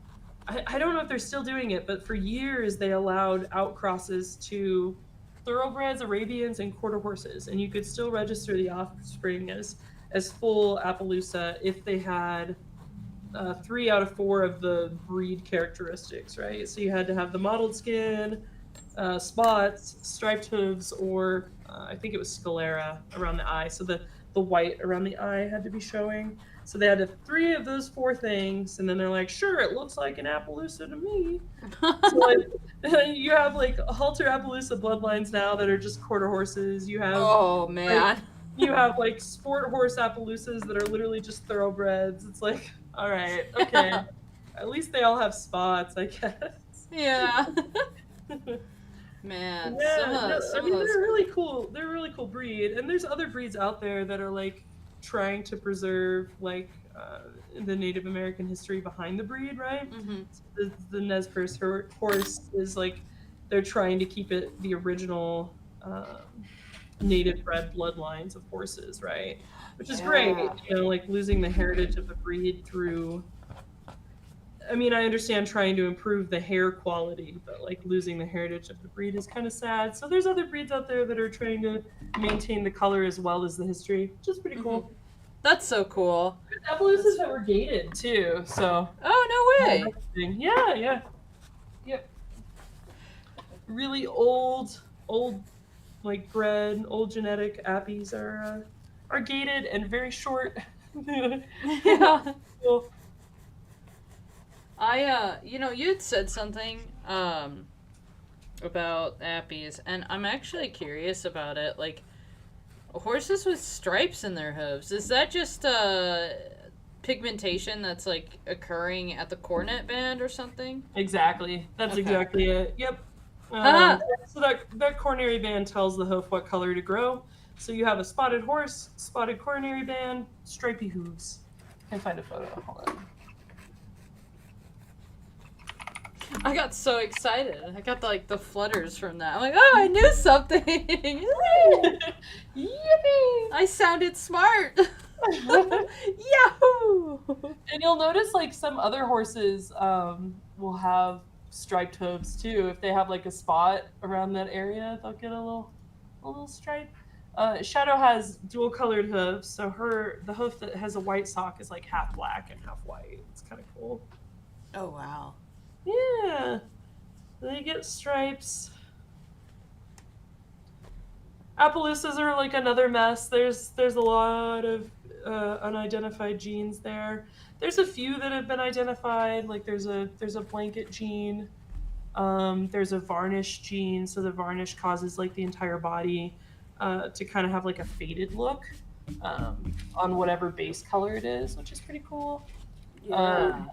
I don't know if they're still doing it, but for years they allowed outcrosses to thoroughbreds, Arabians, and quarter horses, and you could still register the offspring as full Appaloosa if they had 3 out of 4 of the breed characteristics, right? So you had to have the mottled skin, spots, striped hooves, or I think it was sclera around the eye. So the white around the eye had to be showing. So they had 3 of those 4 things, and then they're like, sure, it looks like an Appaloosa to me. So like you have like halter Appaloosa bloodlines now that are just quarter horses. oh Like man. you have like sport horse Appaloosas that are literally just thoroughbreds. It's like, all right, okay. At least they all have spots, I guess. Yeah. Man, Yeah, no, I some of mean those. they're a really cool. They're a really cool breed, and there's other breeds out there that are like trying to preserve like the Native American history behind the breed, right? Hmm. So the Nez Perce horse is like they're trying to keep it the original native bred bloodlines of horses, right? Which is great, Yeah. like losing the heritage of the breed through I mean, I understand trying to improve the hair quality, but like losing the heritage of the breed is kind of sad. So there's other breeds out there that are trying to maintain the color as well as the history, which is pretty Hmm. cool. That's so cool. There's Appaloosas That's... that were gated too, so Oh no way. yeah, yeah, yep. Really old like bred, old genetic appies are gated and very short. Yeah. Cool. You had said something about appies, and I'm actually curious about it. Like horses with stripes in their hooves, is that just pigmentation that's like occurring at the cornet band or something? Exactly. That's Okay. exactly it. Yep. Ah. So that coronary band tells the hoof what color to grow. So you have a spotted horse, spotted coronary band, stripy hooves. I can find a photo. Hold on. I got so excited. I got like the flutters from that. I'm like, oh, I knew something. Yippee! I sounded smart. Yahoo! And you'll notice like some other horses will have striped hooves too. If they have like a spot around that area, they'll get a little stripe. Shadow has dual colored hooves, so the hoof that has a white sock is like half black and half white. It's kind of cool. Oh wow. Yeah, they get stripes. Appaloosas are like another mess. There's a lot of unidentified genes there. There's a few that have been identified. Like there's a blanket gene. There's a varnish gene. So the varnish causes like the entire body to kind of have like a faded look on whatever base color it is, which is pretty cool. Yeah.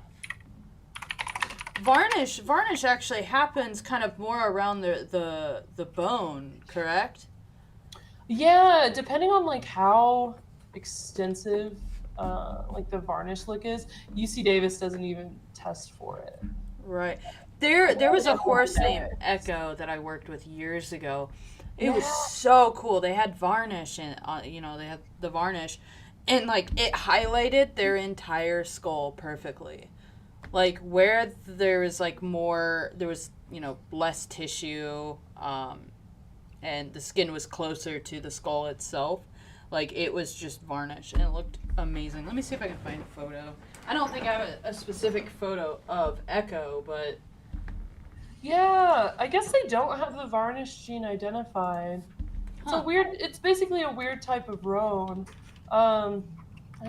Varnish actually happens kind of more around the bone, correct? Yeah, depending on like how extensive like the Varnish look is. UC Davis doesn't even test for it. Right. There was a horse Yeah. named Echo that I worked with years ago. It was Yeah. so cool. They had varnish and they had the varnish, and like it highlighted their entire skull perfectly. Like where there was like more, there was less tissue, and the skin was closer to the skull itself. Like it was just varnish, and it looked amazing. Let me see if I can find a photo. I don't think I have a specific photo of Echo, but Yeah, I guess they don't have the Varnish gene identified. It's a Huh. weird. It's basically a weird type of roan. I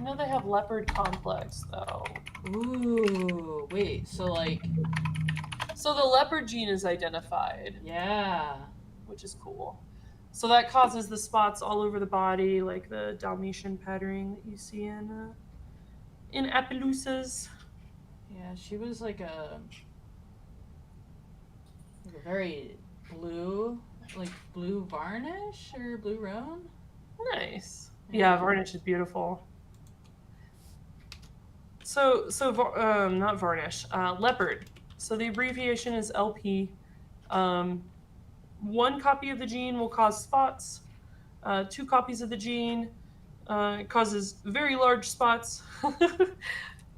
know they have leopard complex though. Ooh, wait. So like, So the leopard gene is identified, yeah. which is cool. So that causes the spots all over the body, like the Dalmatian patterning that you see in Appaloosas. Yeah, she was like a very blue, like blue varnish or blue roan. Nice. Yeah, Varnish is beautiful. So not Varnish, leopard. So the abbreviation is LP. One copy of the gene will cause spots. Two copies of the gene causes very large spots.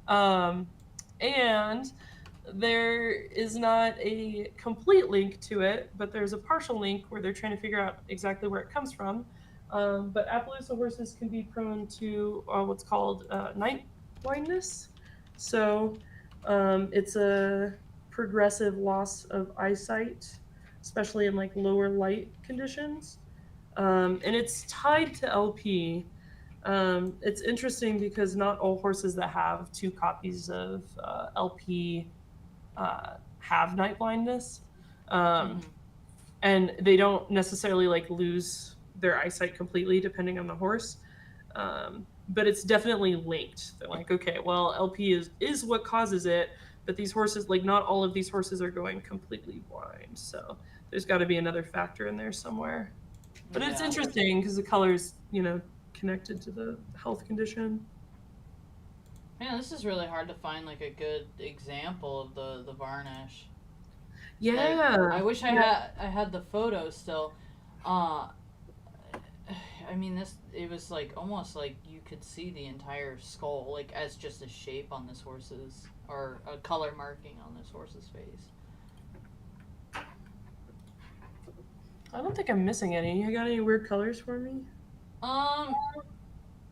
um, and there is not a complete link to it, but there's a partial link where they're trying to figure out exactly where it comes from. But Appaloosa horses can be prone to what's called night blindness. So it's a progressive loss of eyesight, especially in like lower light conditions. And it's tied to LP. It's interesting because not all horses that have two copies of LP have night blindness, and they don't necessarily like lose their eyesight completely depending on the horse. But it's definitely linked. They're like, okay, well, LP is what causes it, but these horses, like, not all of these horses are going completely blind. So there's got to be another factor in there somewhere. But it's interesting because the color's, connected to the health condition. Man, this is really hard to find like a good example of the varnish. Yeah. Like, I wish I had the photo still. I mean, it was like almost like you could see the entire skull, like as just a shape on this horse's, or a color marking on this horse's face. I don't think I'm missing any. You got any weird colors for me?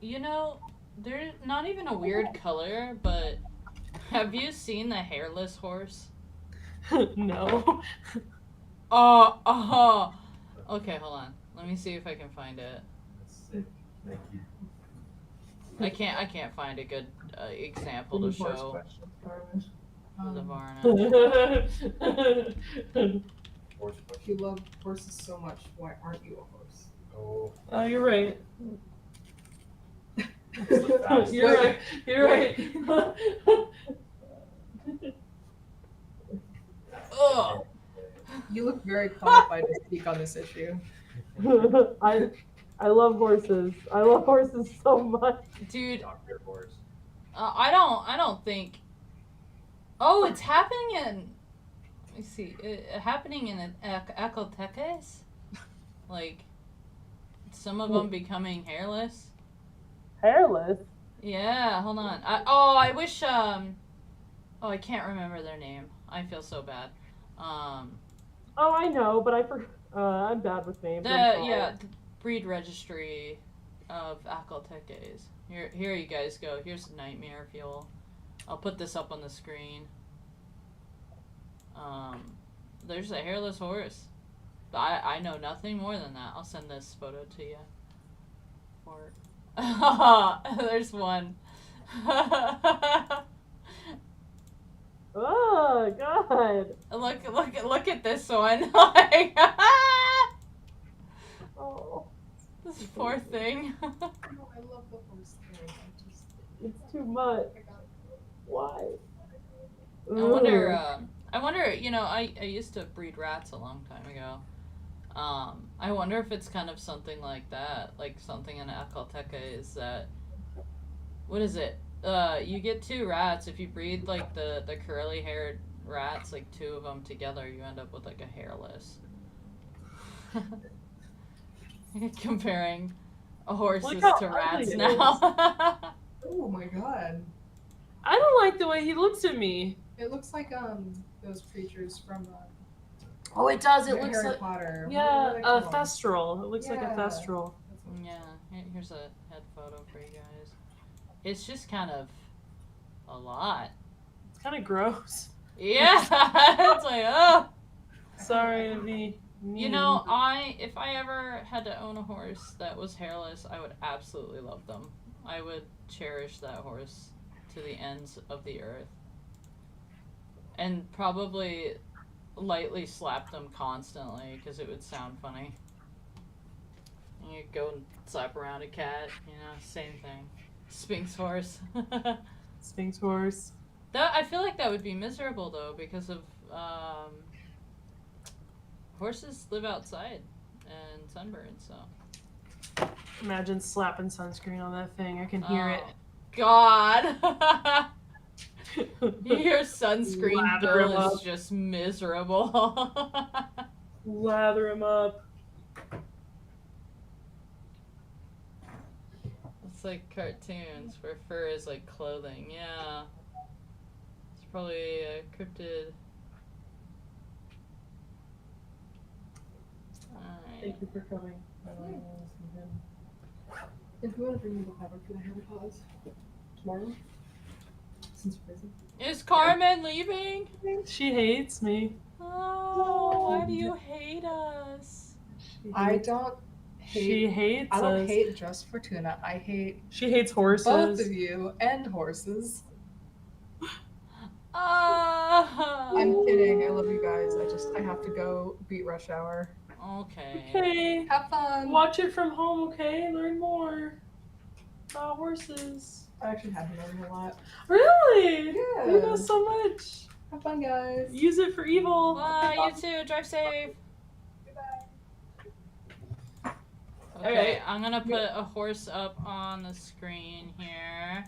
They're not even a weird color, but have you seen the hairless horse? No. Oh. Okay, hold on. Let me see if I can find it. Thank you. I can't find a good example to show the varnish. Horse If question. you love horses so much, why aren't you a horse? Oh, Oh, you're right. fast. You're right. You're right. Ugh. You look very qualified to speak on this issue. I love horses. I love horses so much. Dude, Dr. Horse. I don't think. Oh, it's happening in. Let me see. Happening in ecoteques, like some of them becoming hairless. Hairless. Yeah, hold on. I wish. Oh, I can't remember their name. I feel so bad. Oh, I know, but I forgot. I'm bad with names. The breed registry of ecoteques. Here you guys go. Here's nightmare fuel. I'll put this up on the screen. There's a hairless horse. I know nothing more than that. I'll send this photo to you. There's one. Oh God. Look at this one. Like, Oh, this poor thing. No, I love the horse thing. it's too much. Why? I wonder, I used to breed rats a long time ago. I wonder if it's kind of something like that, like something in Akalteca is that what is it? You get 2 rats. If you breed like the curly haired rats, like 2 of them together, you end up with like a hairless. Comparing horses Look how to ugly rats it now. Oh my god. I don't like the way he looks at me. It looks like those creatures from Oh, it does. It looks Harry like Potter. What yeah, are they a called? thestral. It looks like a Yeah. thestral. Yeah, here's a head photo for you guys. It's just kind of a lot. It's kind of gross. Yeah, it's like, oh. Sorry to be mean. You know, if I ever had to own a horse that was hairless, I would absolutely love them. I would cherish that horse to the ends of the earth. And probably lightly slap them constantly because it would sound funny. And you go and slap around a cat, you know, same thing. Sphinx horse. Sphinx horse. That I feel like that would be miserable though because of horses live outside and sunburn, so. Imagine slapping sunscreen on that thing. I can hear it. God. Your sunscreen Lather him bill is up. just miserable. Lather him up. It's like cartoons where fur is like clothing. Yeah. It's probably a cryptid. Alright. Thank you for coming. If you want to bring me the fabric for the hair pause tomorrow, since you're busy. Is Carmen leaving? She hates me. Oh, why do you hate us? I don't hate. She hates I don't us. hate just Fortuna. I hate She hates horses. both of you and horses. I'm kidding. I love you guys. I have to go beat rush hour. Okay. Okay. Have fun. Watch it from home, okay? Learn more about horses. I actually have been learning a lot. Really? Yeah. You know so much. Have fun, guys. Use it for evil. Bye, you too. Drive safe. Goodbye. Okay, Alright. I'm gonna put a horse up on the screen here.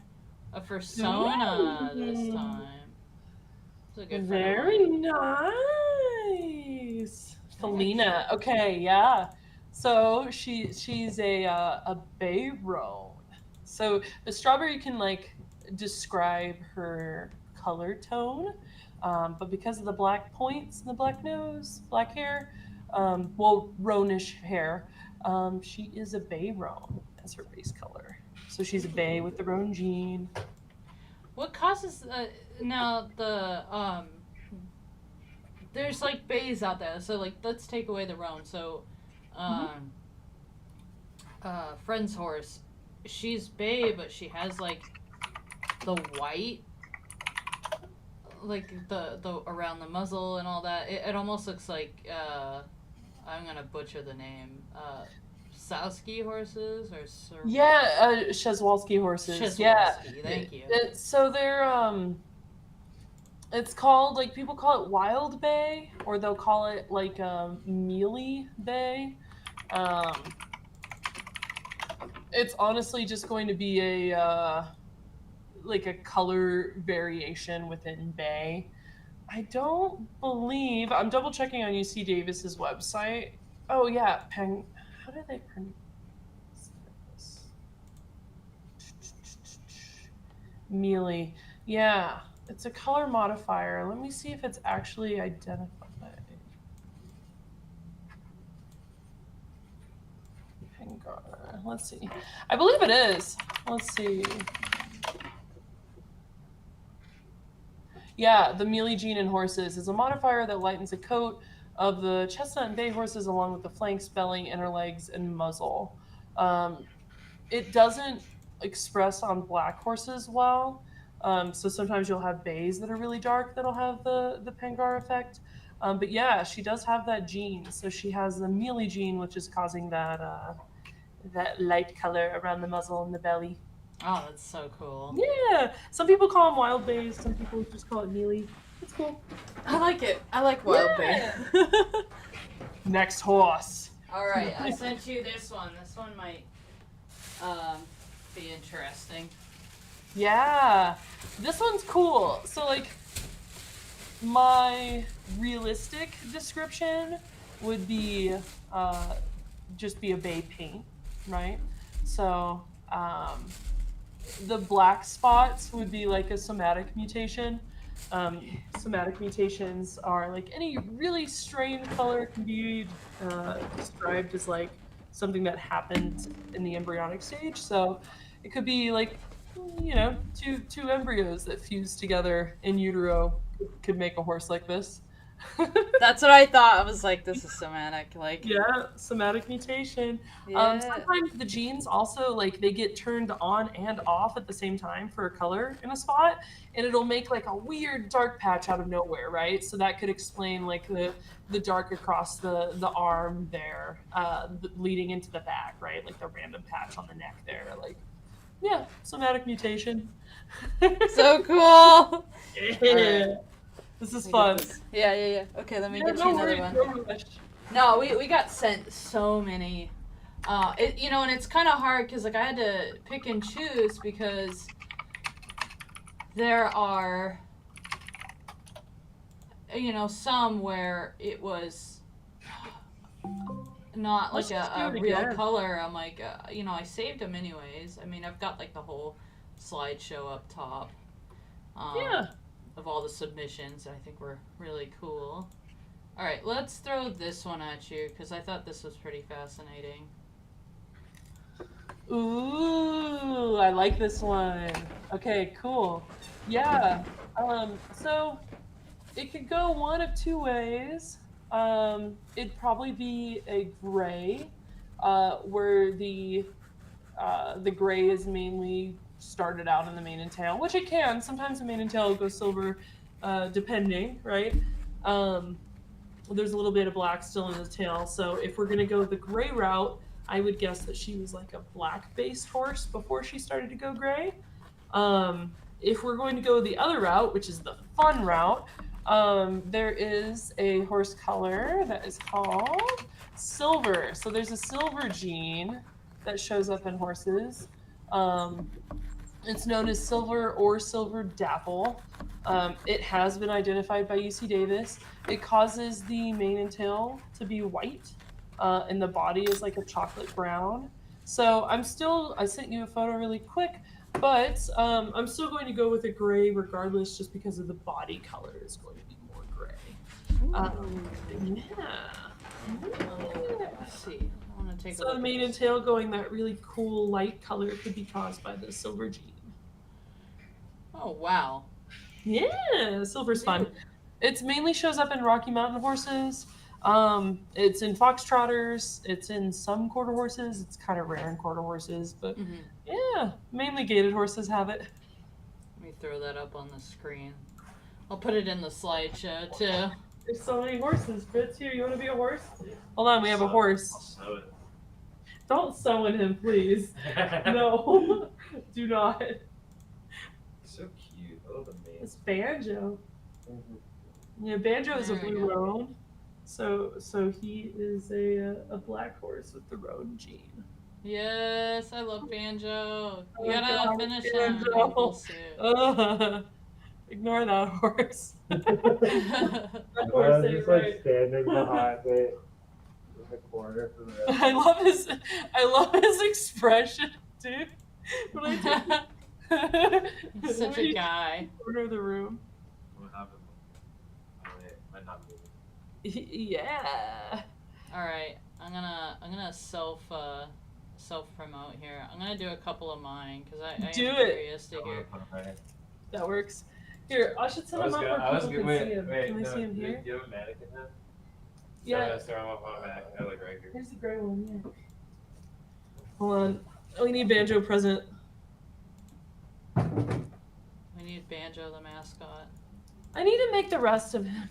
A fursona this time. It's a good friend of Very mine. nice. Felina. Okay, yeah. So she's a bay roan. So the strawberry can like describe her color tone, but because of the black points and the black nose, black hair, well, roanish hair, she is a bay roan as her base color. So she's a bay with the roan gene. What causes now the there's like bays out there, so like let's take away the roan. So friend's horse, she's bay, but she has like the white, like the around the muzzle and all that. It almost looks like I'm gonna butcher the name. Sowski horses or Yeah, Shezwalski horses. Yeah. Shezwalski, thank you. So they're it's called, like, people call it wild bay, or they'll call it like mealy bay. It's honestly just going to be a like a color variation within bay. I don't believe, I'm double checking on UC Davis's website. Oh yeah, how do they pronounce this? Mealy. Yeah, it's a color modifier. Let me see if it's actually identified. Pangara. Let's see. I believe it is. Let's see. Yeah, the mealy gene in horses is a modifier that lightens the coat of the chestnut and bay horses along with the flanks, belly, inner legs, and muzzle. It doesn't express on black horses well, so sometimes you'll have bays that are really dark that'll have the Pangar effect. But yeah, she does have that gene. So she has the mealy gene, which is causing that that light color around the muzzle and the belly. Oh, that's so cool. Yeah, some people call them wild bays. Some people just call it mealy. It's cool. I like it. I like wild bay. Next horse. All right, I sent you this one. This one might be interesting. Yeah, this one's cool. So like, my realistic description would be just be a bay paint, right? So the black spots would be like a somatic mutation. Somatic mutations are like any really strange color can be described as like something that happened in the embryonic stage. So it could be like, you know, two embryos that fuse together in utero could make a horse like this. That's what I thought. I was like, this is somatic. Like, Yeah, somatic mutation. yeah. Sometimes the genes also like they get turned on and off at the same time for a color in a spot, and it'll make like a weird dark patch out of nowhere, right? So that could explain like the dark across the arm there, leading into the back, right? Like the random patch on the neck there, like yeah, somatic mutation. So cool. Yeah, this is fun. Yeah, yeah, yeah. Okay, let me Yeah, get you no another worries, one. no rush. No, we got sent so many. You know, and it's kind of hard because like I had to pick and choose because there are, you know, some where it was not like Let's just do a it real again. color. I'm like, you know, I saved them anyways. I mean, I've got like the whole slideshow up top. Yeah. Of all the submissions, I think were really cool. All right, let's throw this one at you because I thought this was pretty fascinating. Ooh, I like this one. Okay, cool. Yeah. So it could go one of two ways. It'd probably be a gray, where the gray is mainly started out in the mane and tail, which it can. Sometimes the mane and tail go silver, depending, right? There's a little bit of black still in the tail. So if we're gonna go the gray route, I would guess that she was like a black-based horse before she started to go gray. If we're going to go the other route, which is the fun route, there is a horse color that is called silver. So there's a silver gene that shows up in horses. It's known as silver or silver dapple. It has been identified by UC Davis. It causes the mane and tail to be white, and the body is like a chocolate brown. So I sent you a photo really quick, but I'm still going to go with a gray regardless, just because of the body color is going to be more gray. Yeah. Let's see. I want to take a So look the at mane and this. tail going that really cool light color could be caused by the silver gene. Oh wow. Yeah, silver's fun. It mainly shows up in Rocky Mountain horses. It's in foxtrotters. It's in some quarter horses. It's kind of rare in quarter horses, but yeah, mainly gaited horses have it. Let me throw that up on the screen. I'll put it in the slideshow too. There's so many horses. Fritz, here, you want to be a horse? Hold on, we have a horse. I'll sew it. Don't sew in him, please. No, do not. So cute. I love the mane. It's Banjo. Yeah, Banjo is a There we blue go. roan, so he is a black horse with the roan gene. Yes, I love Banjo. Oh You my gotta God, finish Banjo. him in full suit. Ignore that horse. That I horse was ain't just like right. standing behind it in the corner for the rest. I love his expression, dude. When He's such a guy. Corner of the room. What happened? Oh, wait, might not be. Yeah. All right, I'm gonna self promote here. I'm gonna do a couple of mine because I am Do it. curious to I hear. wanna put it right. That works. Here, I should set him up where people can see him. Wait, Can I no, see him do here? you have a mannequin now? Yeah. So I'm up on back. I like right here. Here's the gray one, yeah. Hold on. We need Banjo present. We need Banjo the mascot. I need to make the rest of him.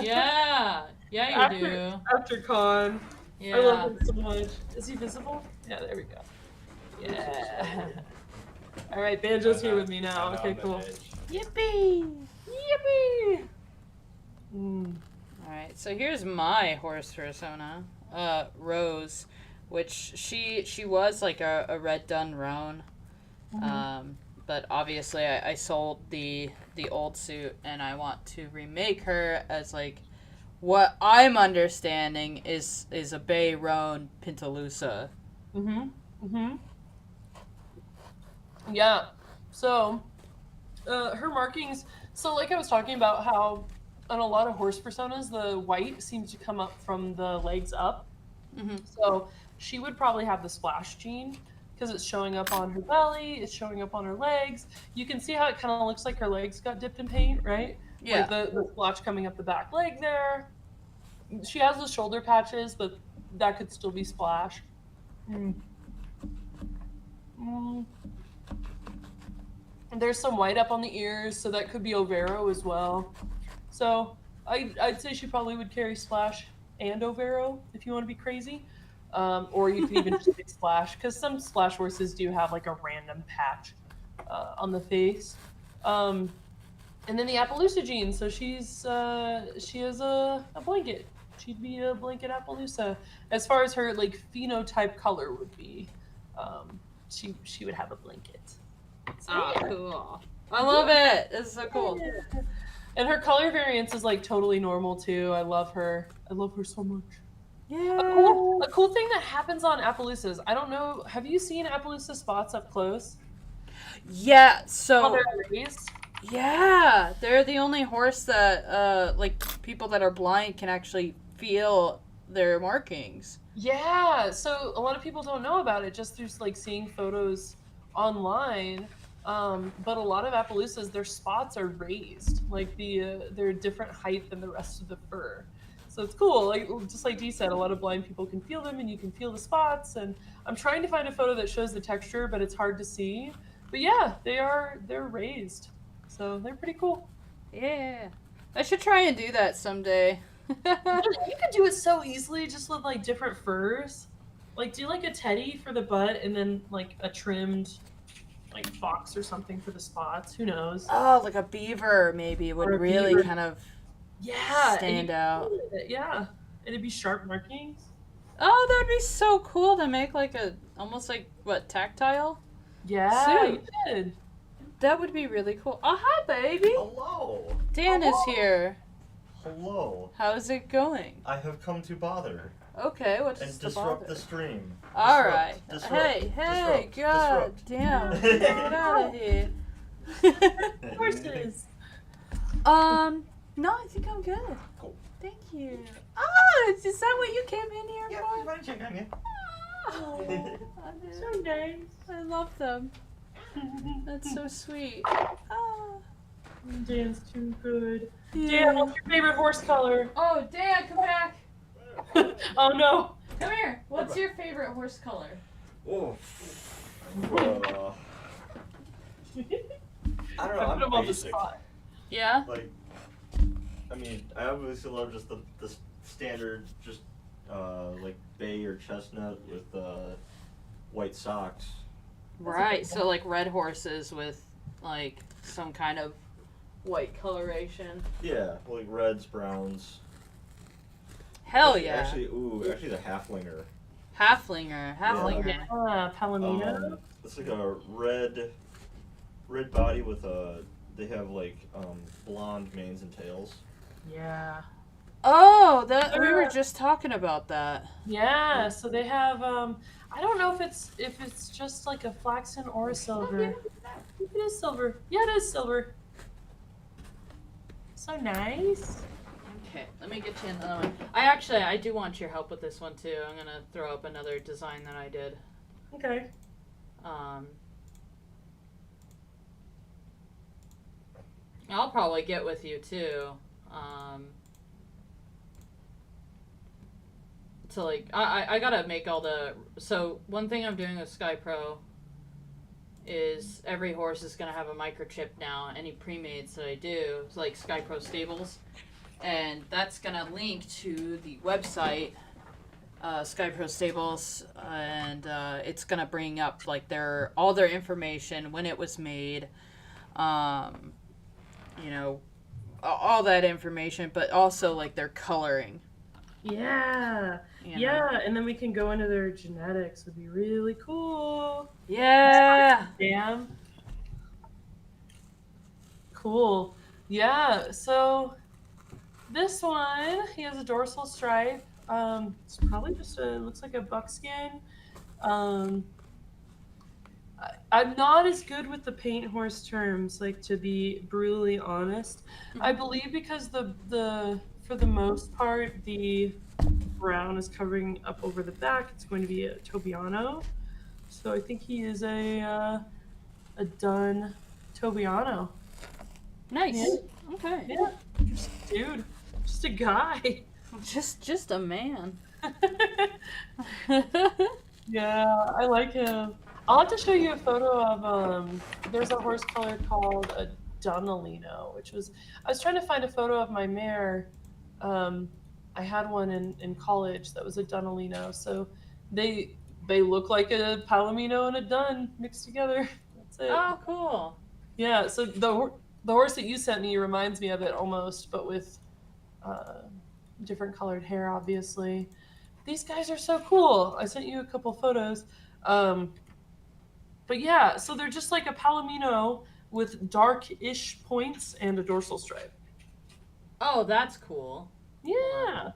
Yeah, yeah, you do. After con. Yeah. I love him so much. Is he visible? Yeah, there we go. Yeah. All right, Banjo's here with me now. I'm Okay, on the cool. edge. Yippee! Yippee! Mm. All right, so here's my horse persona, Rose, which she was like a red dun roan, but obviously I sold the old suit, and I want to remake her as like what I'm understanding is a Bay Roan Pintalusa. Yeah. So, her markings. So, like I was talking about, how on a lot of horse personas, the white seems to come up from the legs up. So she would probably have the splash gene because it's showing up on her belly, it's showing up on her legs. You can see how it kind of looks like her legs got dipped in paint, right? Yeah. Like the splotch coming up the back leg there. She has the shoulder patches, but that could still be splash. And there's some white up on the ears, so that could be Overo as well. So I'd say she probably would carry splash and Overo if you want to be crazy. Or you could even just pick splash, because some splash horses do have like a random patch on the face. And then the Appaloosa gene, so she has a blanket. She'd be a blanket Appaloosa. As far as her like phenotype color would be, she would have a blanket. So, yeah. Cool. I love it. It's so cool. Yeah. And her color variance is like totally normal too. I love her. I love her so much. Yeah. A cool thing that happens on Appaloosas. I don't know. Have you seen Appaloosa spots up close? Yeah. How So they're raised? yeah, they're the only horse that like people that are blind can actually feel their markings. Yeah. So a lot of people don't know about it just through like seeing photos online. But a lot of Appaloosas, their spots are raised. Like they're a different height than the rest of the fur. So it's cool. Like just like Dee said, a lot of blind people can feel them, and you can feel the spots. And I'm trying to find a photo that shows the texture, but it's hard to see. But yeah, they're raised, so they're pretty cool. Yeah. I should try and do that someday. You could do it so easily just with like different furs. Like do like a teddy for the butt, and then like a trimmed like fox or something for the spots. Who knows? Oh, like a beaver maybe would Or a really beaver. kind of Yeah, stand out. Yeah, and it'd be sharp markings. Oh, that'd be so cool to make like a almost like what, tactile? Yeah, you Suit. did. That would be really cool. Oh, hi, baby. Hello. Dan is here. Hello. How's it going? I have come to bother Okay, what's and the disrupt bother? the stream. All right. Disrupt, Hey, disrupt, God disrupt. damn. Get out of here. Horses. No, I think I'm good. Cool. Thank you. Oh, is that what you came in here Yeah, for? just want to check on you. Oh, So nice. I love them. That's so sweet. Oh. Dan's too good. Yeah. Dan, what's your favorite horse color? Oh, Dan, come back. Oh no. Come here. What's your favorite horse color? Oh. I don't know. I put I'm him on the basic. spot. Yeah? Like, I mean, I obviously love just the standard, just like bay or chestnut with white socks. Right. So like red horses with like some kind of white coloration. Yeah, like reds, browns. Hell yeah. Actually, the halflinger. Halflinger. Palomino. It's like a red body with they have like blonde manes and tails. Yeah. Oh, that we were just talking about that. Yeah. So they have I don't know if it's just like a flaxen or a silver. It is silver. Yeah, it is silver. So nice. Okay, let me get you another one. I do want your help with this one too. I'm gonna throw up another design that I did. Okay. I'll probably get with you too. So like I gotta make all the, so one thing I'm doing with Sky Pro is every horse is gonna have a microchip now. Any pre-mades that I do, like Sky Pro Stables, and that's gonna link to the website, Sky Pro Stables, and it's gonna bring up like all their information, when it was made, you know, all that information, but also like their coloring. Yeah. You know? Yeah, and then we can go into their genetics. Would be really cool. Yeah. Damn. Cool. Yeah, so this one, he has a dorsal stripe. It's probably just looks like a buckskin. Um, I'm not as good with the paint horse terms, like to be brutally honest. I believe because the for the most part the brown is covering up over the back. It's going to be a Tobiano. So I think he is a done Tobiano. Nice. Yeah. Okay. Yeah, just a dude, just a guy. Just a man. Yeah, I like him. I'll have to show you a photo of there's a horse color called a Dunalino, which was I was trying to find a photo of my mare. Um, I had one in college that was a Dunalino. So they look like a Palomino and a Dun mixed together. That's it. Oh, cool. Yeah, so the horse that you sent me reminds me of it almost, but with uh, different colored hair, obviously. These guys are so cool. I sent you a couple photos. But yeah, so they're just like a Palomino with dark-ish points and a dorsal stripe. Oh, that's cool. Yeah.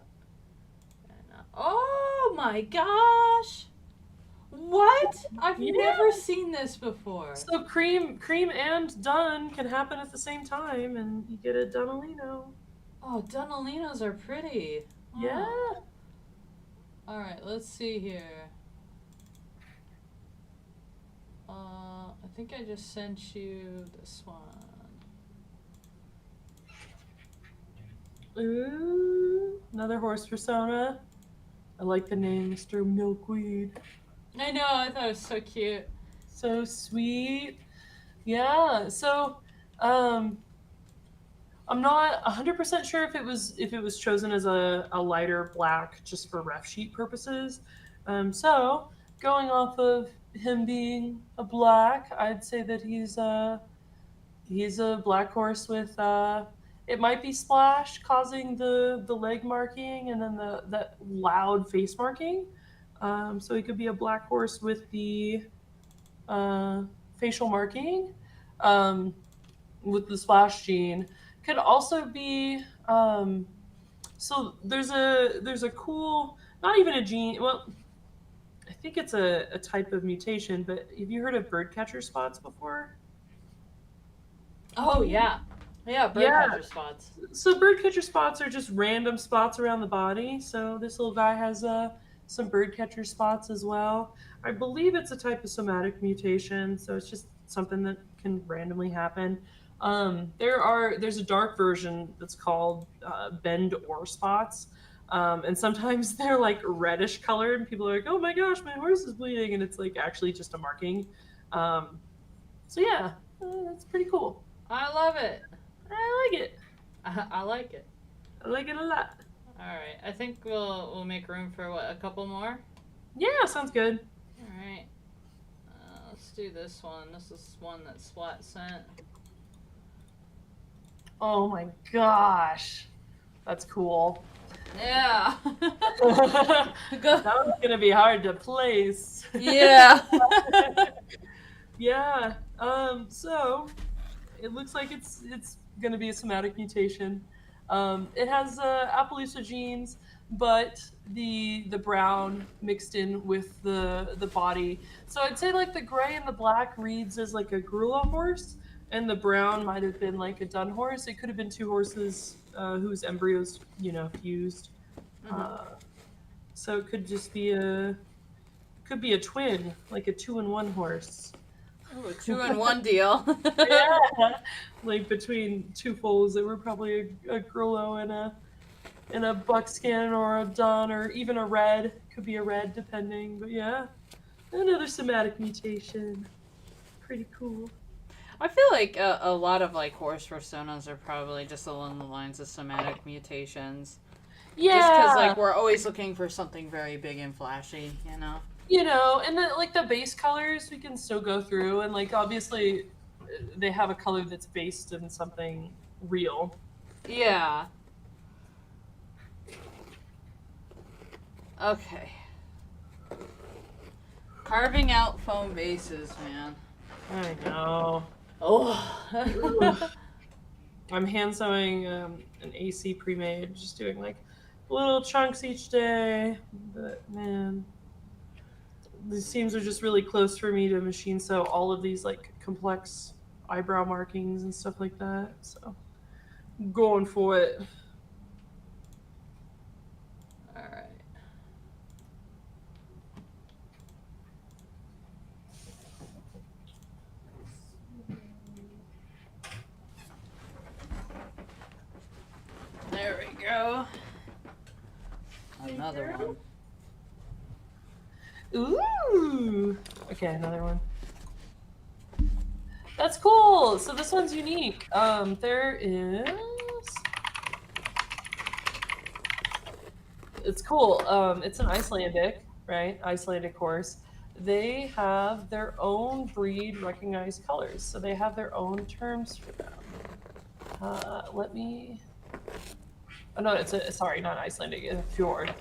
Oh my gosh! What? I've Yeah. never seen this before. So cream and dun can happen at the same time, and you get a Dunalino. Oh, Dunalinos are pretty. Oh. Yeah. All right, let's see here. I think I just sent you this one. Ooh, another horse persona. I like the name, Mr. Milkweed. I know, I thought it was so cute. So sweet. Yeah. So, I'm not 100% sure if it was chosen as a lighter black just for ref sheet purposes. So going off of him being a black, I'd say that he's a black horse with it might be splash causing the leg marking and then the loud face marking. So he could be a black horse with the facial marking with the splash gene. Could also be so there's a cool, not even a gene, well, I think it's a type of mutation, but have you heard of birdcatcher spots before? Oh yeah, yeah, birdcatcher spots. So birdcatcher spots are just random spots around the body. So this little guy has some birdcatcher spots as well. I believe it's a type of somatic mutation, so it's just something that can randomly happen. There's a dark version that's called bend or spots, and sometimes they're like reddish colored. And people are like, "Oh my gosh, my horse is bleeding," and it's like actually just a marking. So yeah, that's pretty cool. I love it. I like it. I like it. I like it a lot. All right, I think we'll make room for a couple more. Yeah, sounds good. All right, let's do this one. This is one that Splat sent. Oh my gosh, that's cool. Yeah. That one's gonna be hard to place. Yeah. Yeah. So it looks like it's gonna be a somatic mutation. It has Appaloosa genes, but the brown mixed in with the body. So I'd say like the gray and the black reads as like a Grula horse, and the brown might have been like a dun horse. It could have been two horses whose embryos, fused. So it could just be a twin, like a 2-in-1 horse. Ooh, a 2-in-1 deal. Yeah, like between two foals that were probably a Grillo and a buckskin or a dun or even a red. Could be a red depending, but yeah, another somatic mutation. Pretty cool. I feel like a lot of like horse personas are probably just along the lines of somatic mutations. Yeah, Just because like we're always looking for something very big and flashy, you know. And then like the base colors we can still go through, and like obviously they have a color that's based in something real. Yeah. Okay. Carving out foam bases, man. I know. Oh. I'm hand sewing an AC pre-made, just doing like little chunks each day. But man, these seams are just really close for me to machine sew all of these like complex eyebrow markings and stuff like that. So I'm going for it. All right. There we go. Another one. Ooh. Okay, another one. That's cool. So this one's unique. There is. It's cool. It's an Icelandic, right? Icelandic horse. They have their own breed recognized colors, so they have their own terms for them. Let me. Oh no, it's a sorry, not Icelandic. It's a fjord.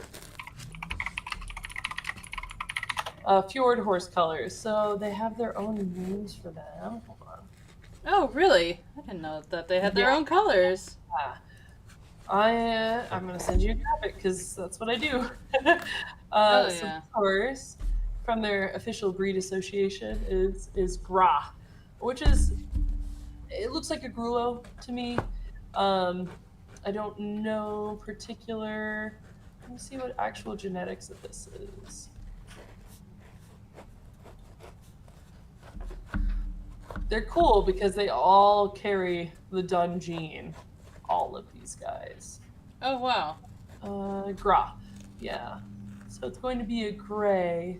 Fjord horse colors. So they have their own names for them. Hold on. Oh, really? I didn't know that they had their own colors. I'm gonna send you a graphic because that's what I do. Oh, So yeah. of course, from their official breed association is Gra, which is it looks like a grulo to me. I don't know particular. Let me see what actual genetics of this is. They're cool because they all carry the Dun gene. All of these guys. Oh, wow. Gra. Yeah. So it's going to be a gray.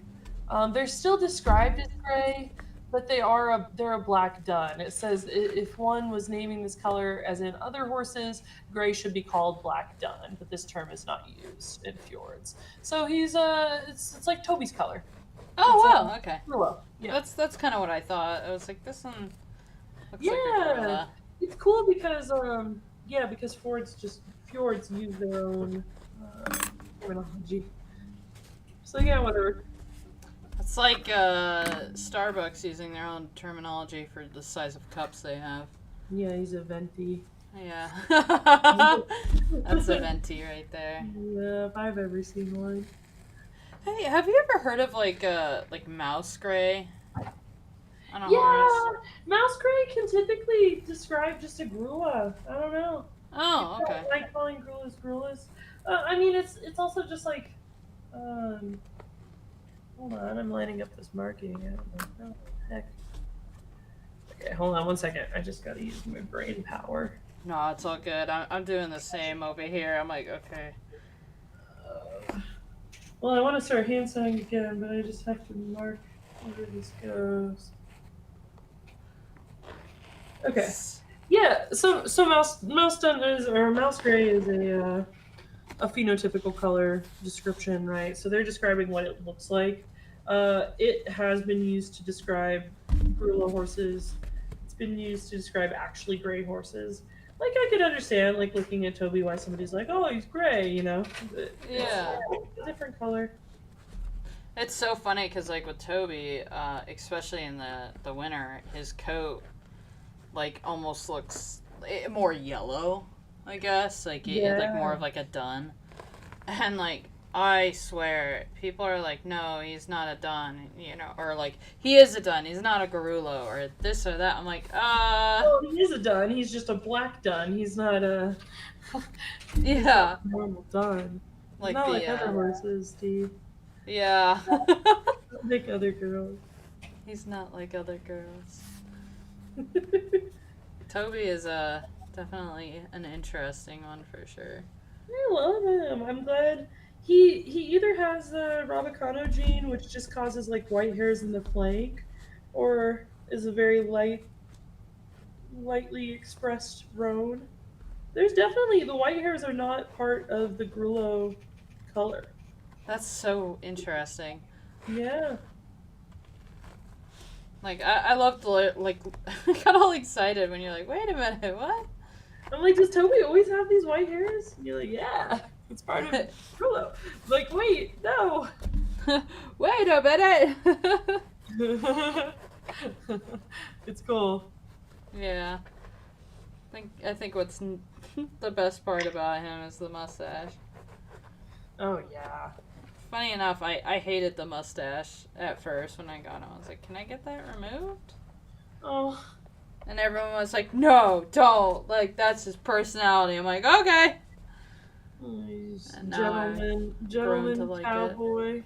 They're still described as gray, but they're a black dun. It says if one was naming this color as in other horses, gray should be called black dun, but this term is not used in fjords. So he's it's like Toby's color. Oh, It's, wow. Okay. Gorilla. Yeah. That's kind of what I thought. I was like, this one looks like a Yeah. gorilla. It's cool because because fjords use their own terminology. So yeah, whatever. It's like Starbucks using their own terminology for the size of cups they have. Yeah, he's a venti. Yeah. That's a venti right there. Yeah, if I've ever seen one. Hey, have you ever heard of like mouse gray? On a Yeah, horse? mouse gray can typically describe just a grula. I don't know. Oh, okay. I like calling grulas. I mean, it's also just like, hold on, I'm lining up this marking. I don't know. Oh, heck. Okay, hold on one second. I just gotta use my brain power. No, it's all good. I'm doing the same over here. I'm like, okay. Well, I want to start hand sewing again, but I just have to mark where this goes. Okay. Yeah. So mouse dun is or mouse gray is a phenotypical color description, right? So they're describing what it looks like. It has been used to describe Grula horses. It's been used to describe actually gray horses. Like I could understand, like looking at Toby, why somebody's like, "Oh, he's gray," you know? Yeah. It's a different color. It's so funny because like with Toby, especially in the winter, his coat like almost looks more yellow, I guess. Like like more of like a dun. And like I swear, people are like, no, he's not a dun, you know, or like he is a dun, he's not a garullo, or this or that. I'm like, Well, he is a dun. He's just a black dun. He's not a yeah, normal dun. like Not the like other horses, Steve. yeah. Like other girls. He's not like other girls. Toby is definitely an interesting one for sure. I love him. I'm glad he either has the Rabicano gene, which just causes like white hairs in the flank, or is a very lightly expressed roan. There's definitely the white hairs are not part of the Grullo color. That's so interesting. Yeah. Like I loved like I got all excited when you're like, wait a minute, what? I'm like, does Toby always have these white hairs? And you're like, yeah, it's part of Grullo. Like, wait, no. Wait a minute. It's cool. Yeah. I think what's the best part about him is the mustache. Oh yeah. Funny enough, I hated the mustache at first when I got him. I was like, can I get that removed? Oh. And everyone was like, no, don't. Like, that's his personality. I'm like, okay. He's And now I've grown to gentleman like it. cowboy.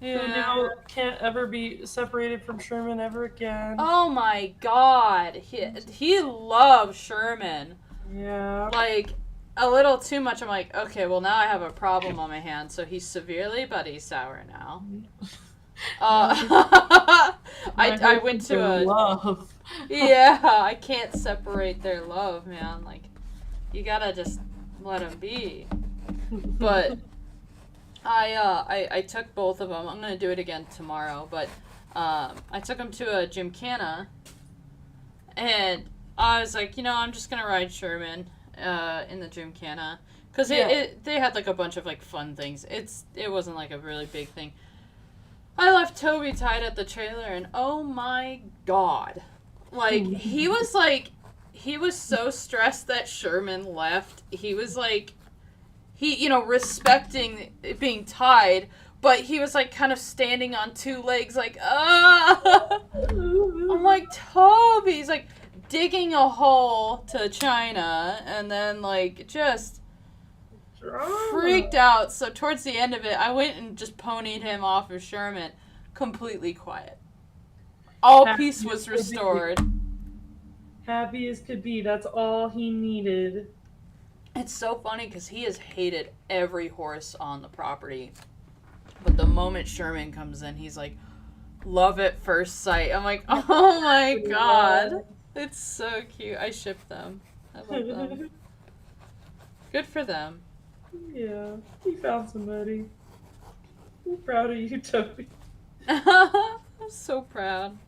Who Yeah. now can't ever be separated from Sherman ever again. Oh my god. He loves Sherman. Yeah. Like, a little too much. I'm like, okay, well, now I have a problem on my hands. So he's severely buddy sour now. I went to a love. yeah, I can't separate their love, man. Like, you gotta just let them be. But I took both of them. I'm gonna do it again tomorrow. But I took them to a gymkhana, and I was like, I'm just gonna ride Sherman in the gymkhana because they had like a bunch of like fun things. It wasn't like a really big thing. I left Toby tied at the trailer, and oh my god. Like, he was so stressed that Sherman left. He was like, respecting it being tied, but he was like kind of standing on two legs, like, I'm like, Toby. He's like digging a hole to China, and then like just freaked out. So towards the end of it, I went and just ponied him off of Sherman, completely quiet. All peace was restored. Happy as could be. That's all he needed. It's so funny because he has hated every horse on the property. But the moment Sherman comes in, he's like, love at first sight. I'm like, oh my god. It's so cute. I ship them. I love them. Good for them. Yeah, he found somebody. I'm proud of you, Toby. I'm so proud.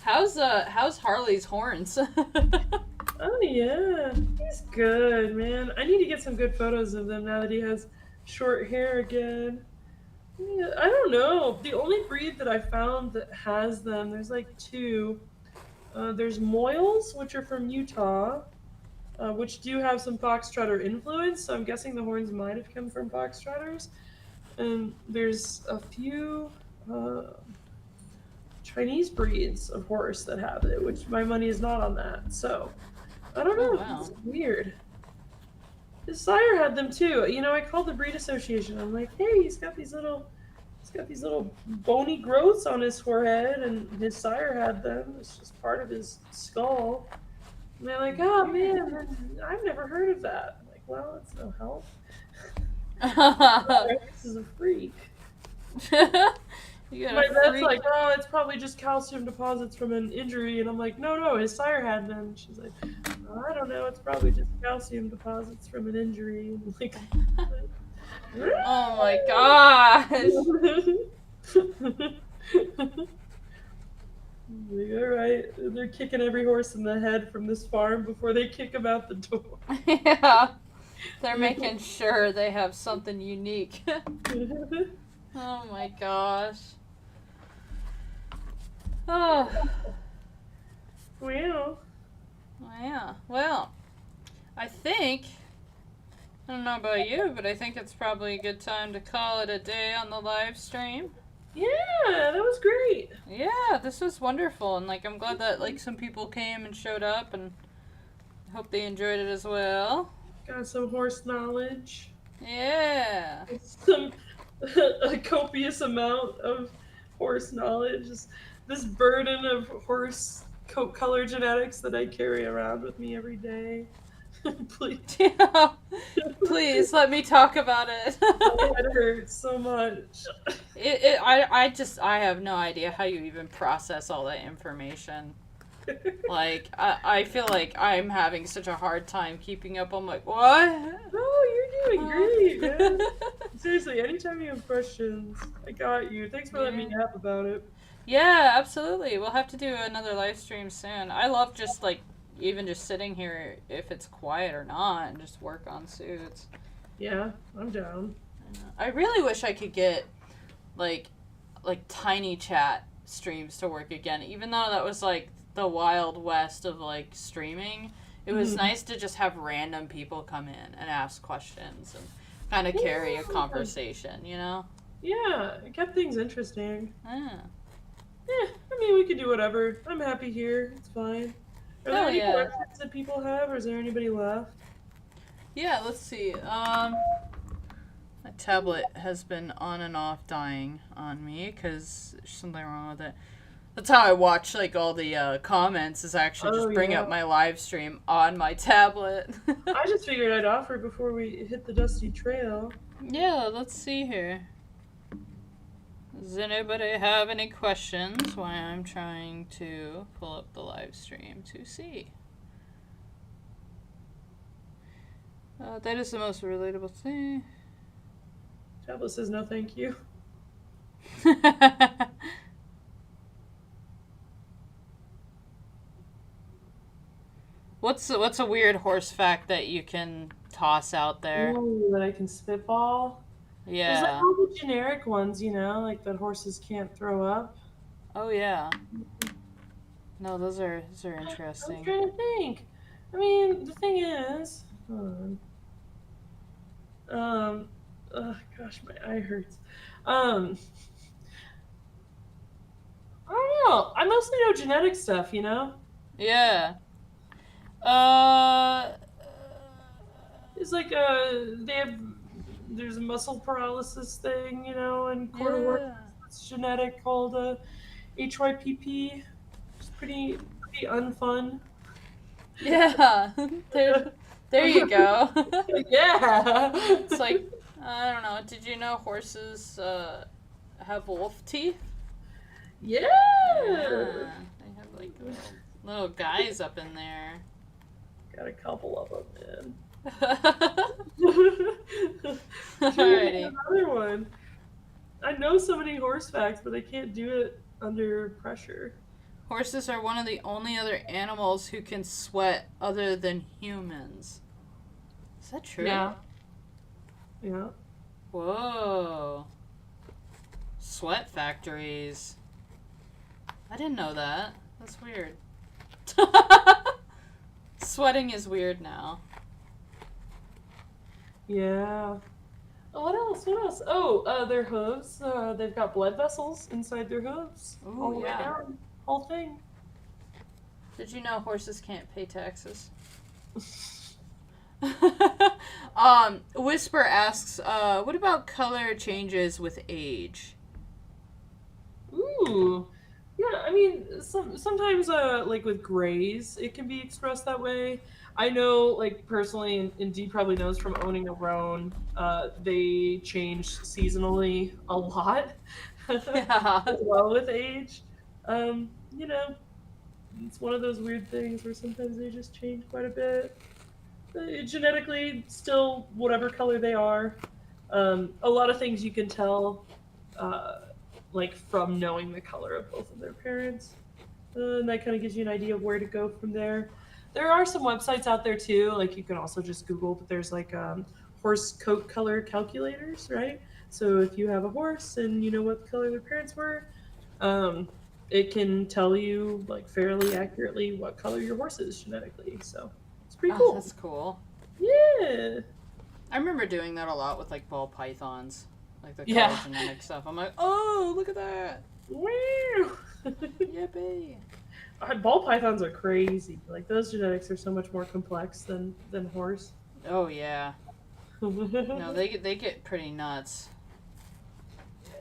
How's Harley's horns? Oh yeah, he's good, man. I need to get some good photos of them now that he has short hair again. Yeah, I don't know. The only breed that I found that has them, there's like two. There's Moyles, which are from Utah, which do have some Foxtrotter influence, so I'm guessing the horns might have come from Foxtrotters. And there's a few Chinese breeds of horse that have it, which my money is not on that. So I don't know. Oh, wow. It's weird. His sire had them too. I called the breed association. I'm like, hey, he's got these little bony growths on his forehead, and his sire had them. It's just part of his skull. And they're like, oh man, I've never heard of that. I'm like, well, it's no help. This is a freak. My vet's like, oh, it's probably just calcium deposits from an injury. And I'm like, no, his sire had them. She's like, oh, I don't know, it's probably just calcium deposits from an injury. I'm like, oh my gosh. Like, all right, they're kicking every horse in the head from this farm before they kick him out the door. Yeah. They're making sure they have something unique. Oh my gosh. Oh. Well. Yeah. Well, I don't know about you, but I think it's probably a good time to call it a day on the live stream. Yeah, that was great. Yeah, this was wonderful, and like I'm glad that like some people came and showed up, and hope they enjoyed it as well. Got some horse knowledge. Yeah. A copious amount of horse knowledge. This burden of horse coat color genetics that I carry around with me every day. Please. Yeah. Please let me talk about it. It hurts so much. I have no idea how you even process all that information. Like, I feel like I'm having such a hard time keeping up. I'm like, what? No, you're doing great, man. Seriously, anytime you have questions, I got you. Thanks for letting me nap about it. Yeah, absolutely. We'll have to do another live stream soon. I love just like even just sitting here if it's quiet or not and just work on suits. Yeah, I'm down. I really wish I could get like tiny chat streams to work again. Even though that was like the wild west of like streaming, it was nice to just have random people come in and ask questions and kind of carry a conversation, you know? Yeah, it kept things interesting. Yeah. I mean, we could do whatever. I'm happy here. It's fine. Are there Hell any yeah. questions that people have, or is there anybody left? Yeah, let's see. My tablet has been on and off dying on me because there's something wrong with it. That's how I watch like all the comments, is actually just bring up my live stream on my tablet. I just figured I'd offer before we hit the dusty trail. Yeah, let's see here. Does anybody have any questions while I'm trying to pull up the live stream to see? That is the most relatable thing. Tablet says no thank you. What's a weird horse fact that you can toss out there? Ooh, that I can spitball. There's like Yeah. all the generic ones, you know, like that horses can't throw up. Oh yeah. No, those are I'm interesting. trying to think. I mean, the thing is, hold on. Oh gosh, my eye hurts. I don't know. I mostly know genetic stuff, you know. Yeah. It's like there's a muscle paralysis thing, you know, and quarter Yeah. horse that's genetic called HYPP. It's pretty unfun. Yeah. There you go. Yeah. It's like, I don't know. Did you know horses have wolf teeth? Yeah. Yeah. They have like little guys up in there. Got a couple of them, man. Alrighty. Another one. I know so many horse facts, but I can't do it under pressure. Horses are one of the only other animals who can sweat other than humans. Is that true? Yeah. Yeah. Whoa. Sweat factories. I didn't know that. That's weird. Sweating is weird now. Yeah. What else? What else? Oh, their hooves. They've got blood vessels inside their hooves. Ooh, all the way yeah. down. Whole thing. Did you know horses can't pay taxes? Whisper asks, what about color changes with age? Ooh. Yeah, I mean, sometimes, like with grays, it can be expressed that way. I know, like, personally, and Dee probably knows from owning a roan, they change seasonally a lot Yeah. as well with age. You know, it's one of those weird things where sometimes they just change quite a bit. Genetically, still whatever color they are. A lot of things you can tell, like from knowing the color of both of their parents. And that kind of gives you an idea of where to go from there. There are some websites out there too, like you can also just Google, but there's like horse coat color calculators, right? So if you have a horse and you know what color their parents were, it can tell you like fairly accurately what color your horse is genetically. So it's pretty Oh, cool. that's cool. Yeah. I remember doing that a lot with like ball pythons, like the Yeah. color genetic stuff. I'm like, oh, look at that. Wow. Yippee. Ball pythons are crazy. Like those genetics are so much more complex than horse. Oh yeah. No, they get pretty nuts.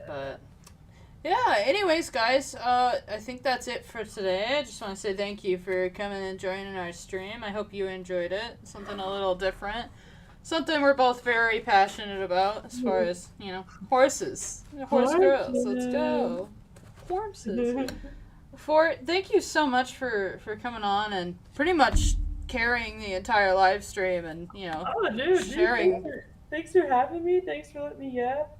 But yeah, anyways, guys, I think that's it for today. I just want to say thank you for coming and joining our stream. I hope you enjoyed it. Something a little different. Something we're both very passionate about as far as, you know, horses. Horse girls. Let's go. Horses. Thank you so much for coming on and pretty much carrying the entire live stream and, you know, Oh, dude, sharing. Thanks for having me. Thanks for letting me yap.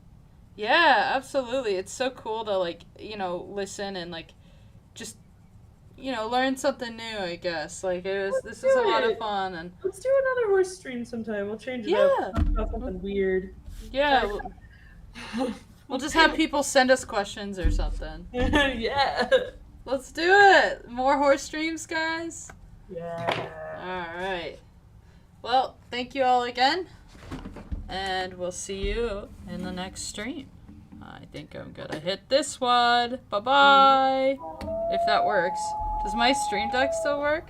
Yeah, absolutely. It's so cool to, like, you know, listen and, like, just, you know, learn something new, I guess. Like, this is a lot of fun. And Let's do another horse stream sometime. We'll change it up. Talk about something weird. yeah, We'll just have people send us questions or something. Yeah. Let's do it. More horse streams, guys. Yeah. All right. Well, thank you all again, and we'll see you in the next stream. I think I'm gonna hit this one. Bye-bye. If that works. Does my stream deck still work?